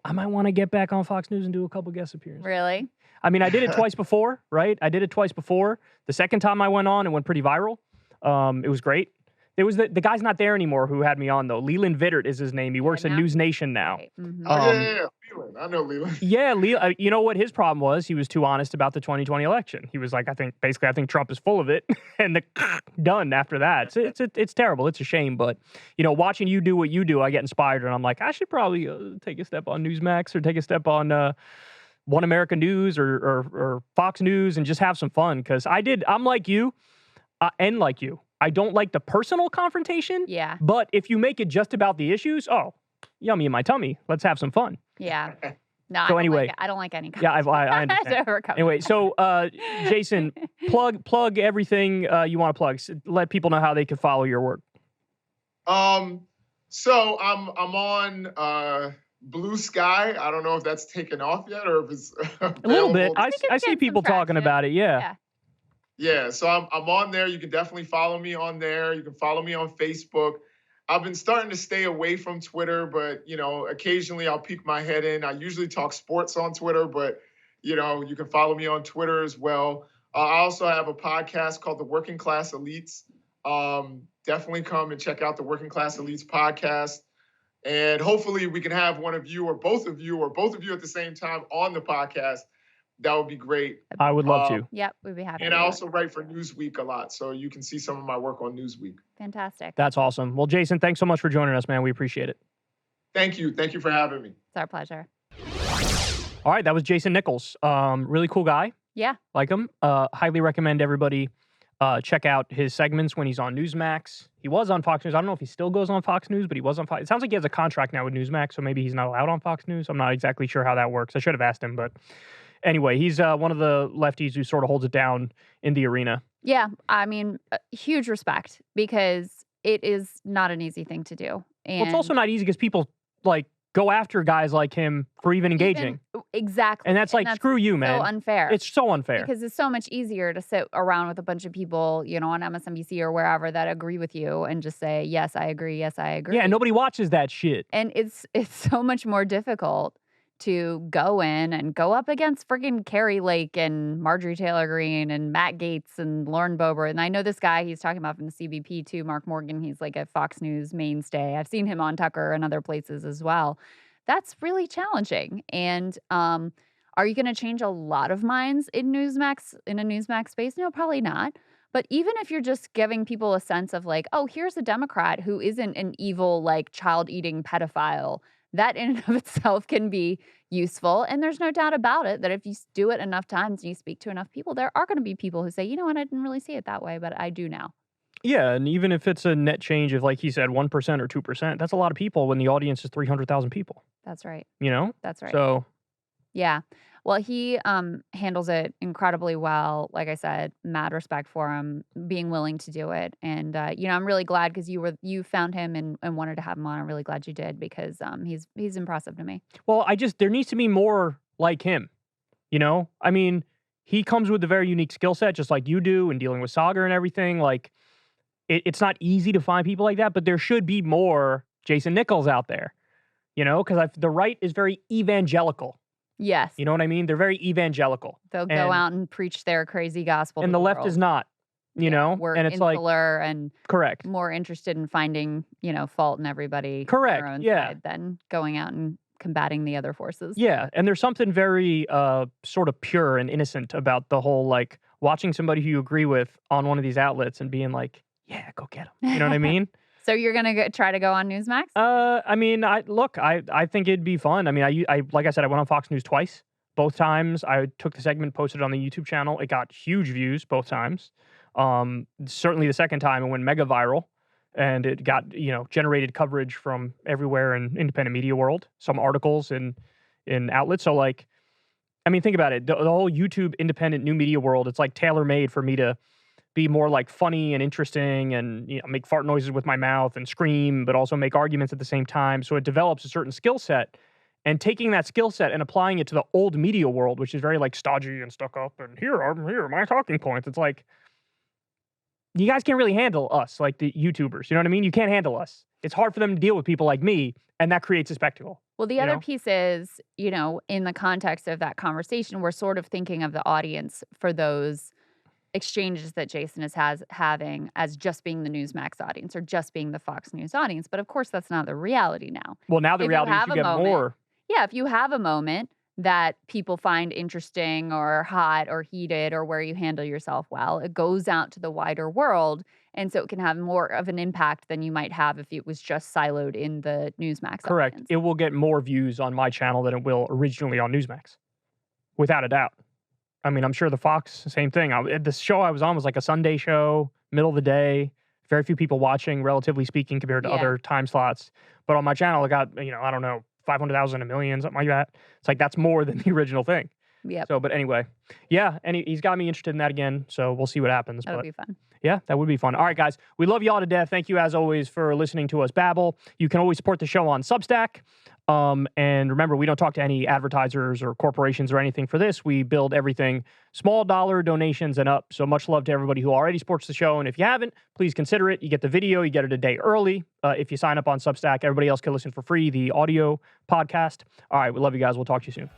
I might want to get back on Fox News and do a couple guest appearances. Really? I mean, I did it twice before, right? I did it twice before. The second time I went on, it went pretty viral. It was great. It was the guy's not there anymore who had me on, though. Leland Vittert is his name. He works at News Nation now. Right. Mm-hmm. Yeah. Leland. I know Leland. Yeah, you know what his problem was? He was too honest about the 2020 election. He was like, I think Trump is full of it, and done after that. It's terrible. It's a shame, but watching you do what you do, I get inspired, and I'm like, I should probably take a step on Newsmax, or take a step on One America News or Fox News, and just have some fun, because I'm like you, and like you. I don't like the personal confrontation. Yeah. But if you make it just about the issues, yummy in my tummy. Let's have some fun. Yeah. No. So I don't like any. Yeah, I understand. Anyway, so Jason, plug everything you want to plug. Let people know how they can follow your work. So I'm on Blue Sky. I don't know if that's taken off yet, or if it's a little bit. I see people talking about it. Yeah. Yeah, so I'm on there. You can definitely follow me on there. You can follow me on Facebook. I've been starting to stay away from Twitter, but, occasionally I'll peek my head in. I usually talk sports on Twitter, but, you can follow me on Twitter as well. I also have a podcast called The Working Class Elites. Definitely come and check out the Working Class Elites podcast. And hopefully we can have one of you or both of you at the same time on the podcast. That would be great. I would love to. Yep, we'd be happy. And I also write for Newsweek a lot, so you can see some of my work on Newsweek. Fantastic. That's awesome. Well, Jason, thanks so much for joining us, man. We appreciate it. Thank you. Thank you for having me. It's our pleasure. All right, that was Jason Nichols. Really cool guy. Yeah. Like him. Highly recommend everybody Check out his segments when he's on Newsmax. He was on Fox News. I don't know if he still goes on Fox News, but he was on Fox. It sounds like he has a contract now with Newsmax, so maybe he's not allowed on Fox News. I'm not exactly sure how that works. I should have asked him, but anyway, he's one of the lefties who sort of holds it down in the arena. Yeah, I mean, huge respect, because it is not an easy thing to do. And Well, it's also not easy because people like go after guys like him for even engaging. Exactly. And that's like, screw you, man. So unfair. It's so unfair. Because it's so much easier to sit around with a bunch of people, on MSNBC or wherever that agree with you and just say, yes, I agree. Yes, I agree. Yeah, and nobody watches that shit. And it's so much more difficult to go in and go up against friggin' Carrie Lake and Marjorie Taylor Greene and Matt Gaetz and Lauren Boebert. And I know this guy he's talking about from the CBP too, Mark Morgan. He's like a Fox News mainstay. I've seen him on Tucker and other places as well. That's really challenging. And are you going to change a lot of minds in a Newsmax space? No, probably not. But even if you're just giving people a sense of like, oh, here's a Democrat who isn't an evil, like child-eating pedophile, that in and of itself can be useful. And there's no doubt about it that if you do it enough times and you speak to enough people, there are going to be people who say, you know what, I didn't really see it that way, but I do now. Yeah, and even if it's a net change of, like he said, 1% or 2%, that's a lot of people when the audience is 300,000 people. That's right. That's right. So, yeah. Well, he handles it incredibly well. Like I said, mad respect for him being willing to do it. And I'm really glad because you found him and wanted to have him on. I'm really glad you did because he's impressive to me. Well, there needs to be more like him. I mean, he comes with a very unique skill set, just like you do, in dealing with Saga and everything. Like, it's not easy to find people like that, but there should be more Jason Nichols out there. Because the right is very evangelical. Yes. You know what I mean? They're very evangelical. They'll go out and preach their crazy gospel. And the left is not, We're and it's insular and correct. More interested in finding, fault in everybody. Correct. On their own Yeah. side than going out and combating the other forces. Yeah. And there's something very sort of pure and innocent about the whole, like, watching somebody who you agree with on one of these outlets and being like, yeah, go get them. You know what I mean? So you're gonna try to go on Newsmax? I mean, I think it'd be fun. I mean, I like I said, I went on Fox News twice. Both times, I took the segment, posted it on the YouTube channel. It got huge views both times. Certainly the second time, it went mega viral, and it got generated coverage from everywhere in independent media world. Some articles in outlets. So like, I mean, think about it. The whole YouTube independent new media world. It's like tailor made for me to be more like funny and interesting and make fart noises with my mouth and scream, but also make arguments at the same time. So it develops a certain skill set, and taking that skill set and applying it to the old media world, which is very like stodgy and stuck up. And here are my talking points. It's like, you guys can't really handle us, like the YouTubers. You know what I mean? You can't handle us. It's hard for them to deal with people like me, and that creates a spectacle. Well, the other piece is, in the context of that conversation, we're sort of thinking of the audience for those exchanges that Jason is having as just being the Newsmax audience or just being the Fox News audience. But of course, that's not the reality now. Well, now the reality is you get more. Yeah, if you have a moment that people find interesting or hot or heated or where you handle yourself well, it goes out to the wider world. And so it can have more of an impact than you might have if it was just siloed in the Newsmax Correct. audience. It will get more views on my channel than it will originally on Newsmax. Without a doubt. I mean, I'm sure the Fox, same thing. The show I was on was like a Sunday show, middle of the day, very few people watching, relatively speaking, compared to other time slots. But on my channel, it got, I don't know, 500,000, a million, something like that. It's like, that's more than the original thing. Yeah. So, but anyway, yeah, and he's got me interested in that again, so we'll see what happens. That would be fun. Yeah, that would be fun. All right, guys, we love you all to death. Thank you, as always, for listening to us babble. You can always support the show on Substack. And remember, we don't talk to any advertisers or corporations or anything for this. We build everything small dollar donations and up. So much love to everybody who already supports the show. And if you haven't, please consider it. You get the video. You get it a day early. If you sign up on Substack, everybody else can listen for free, the audio podcast. All right, we love you guys. We'll talk to you soon.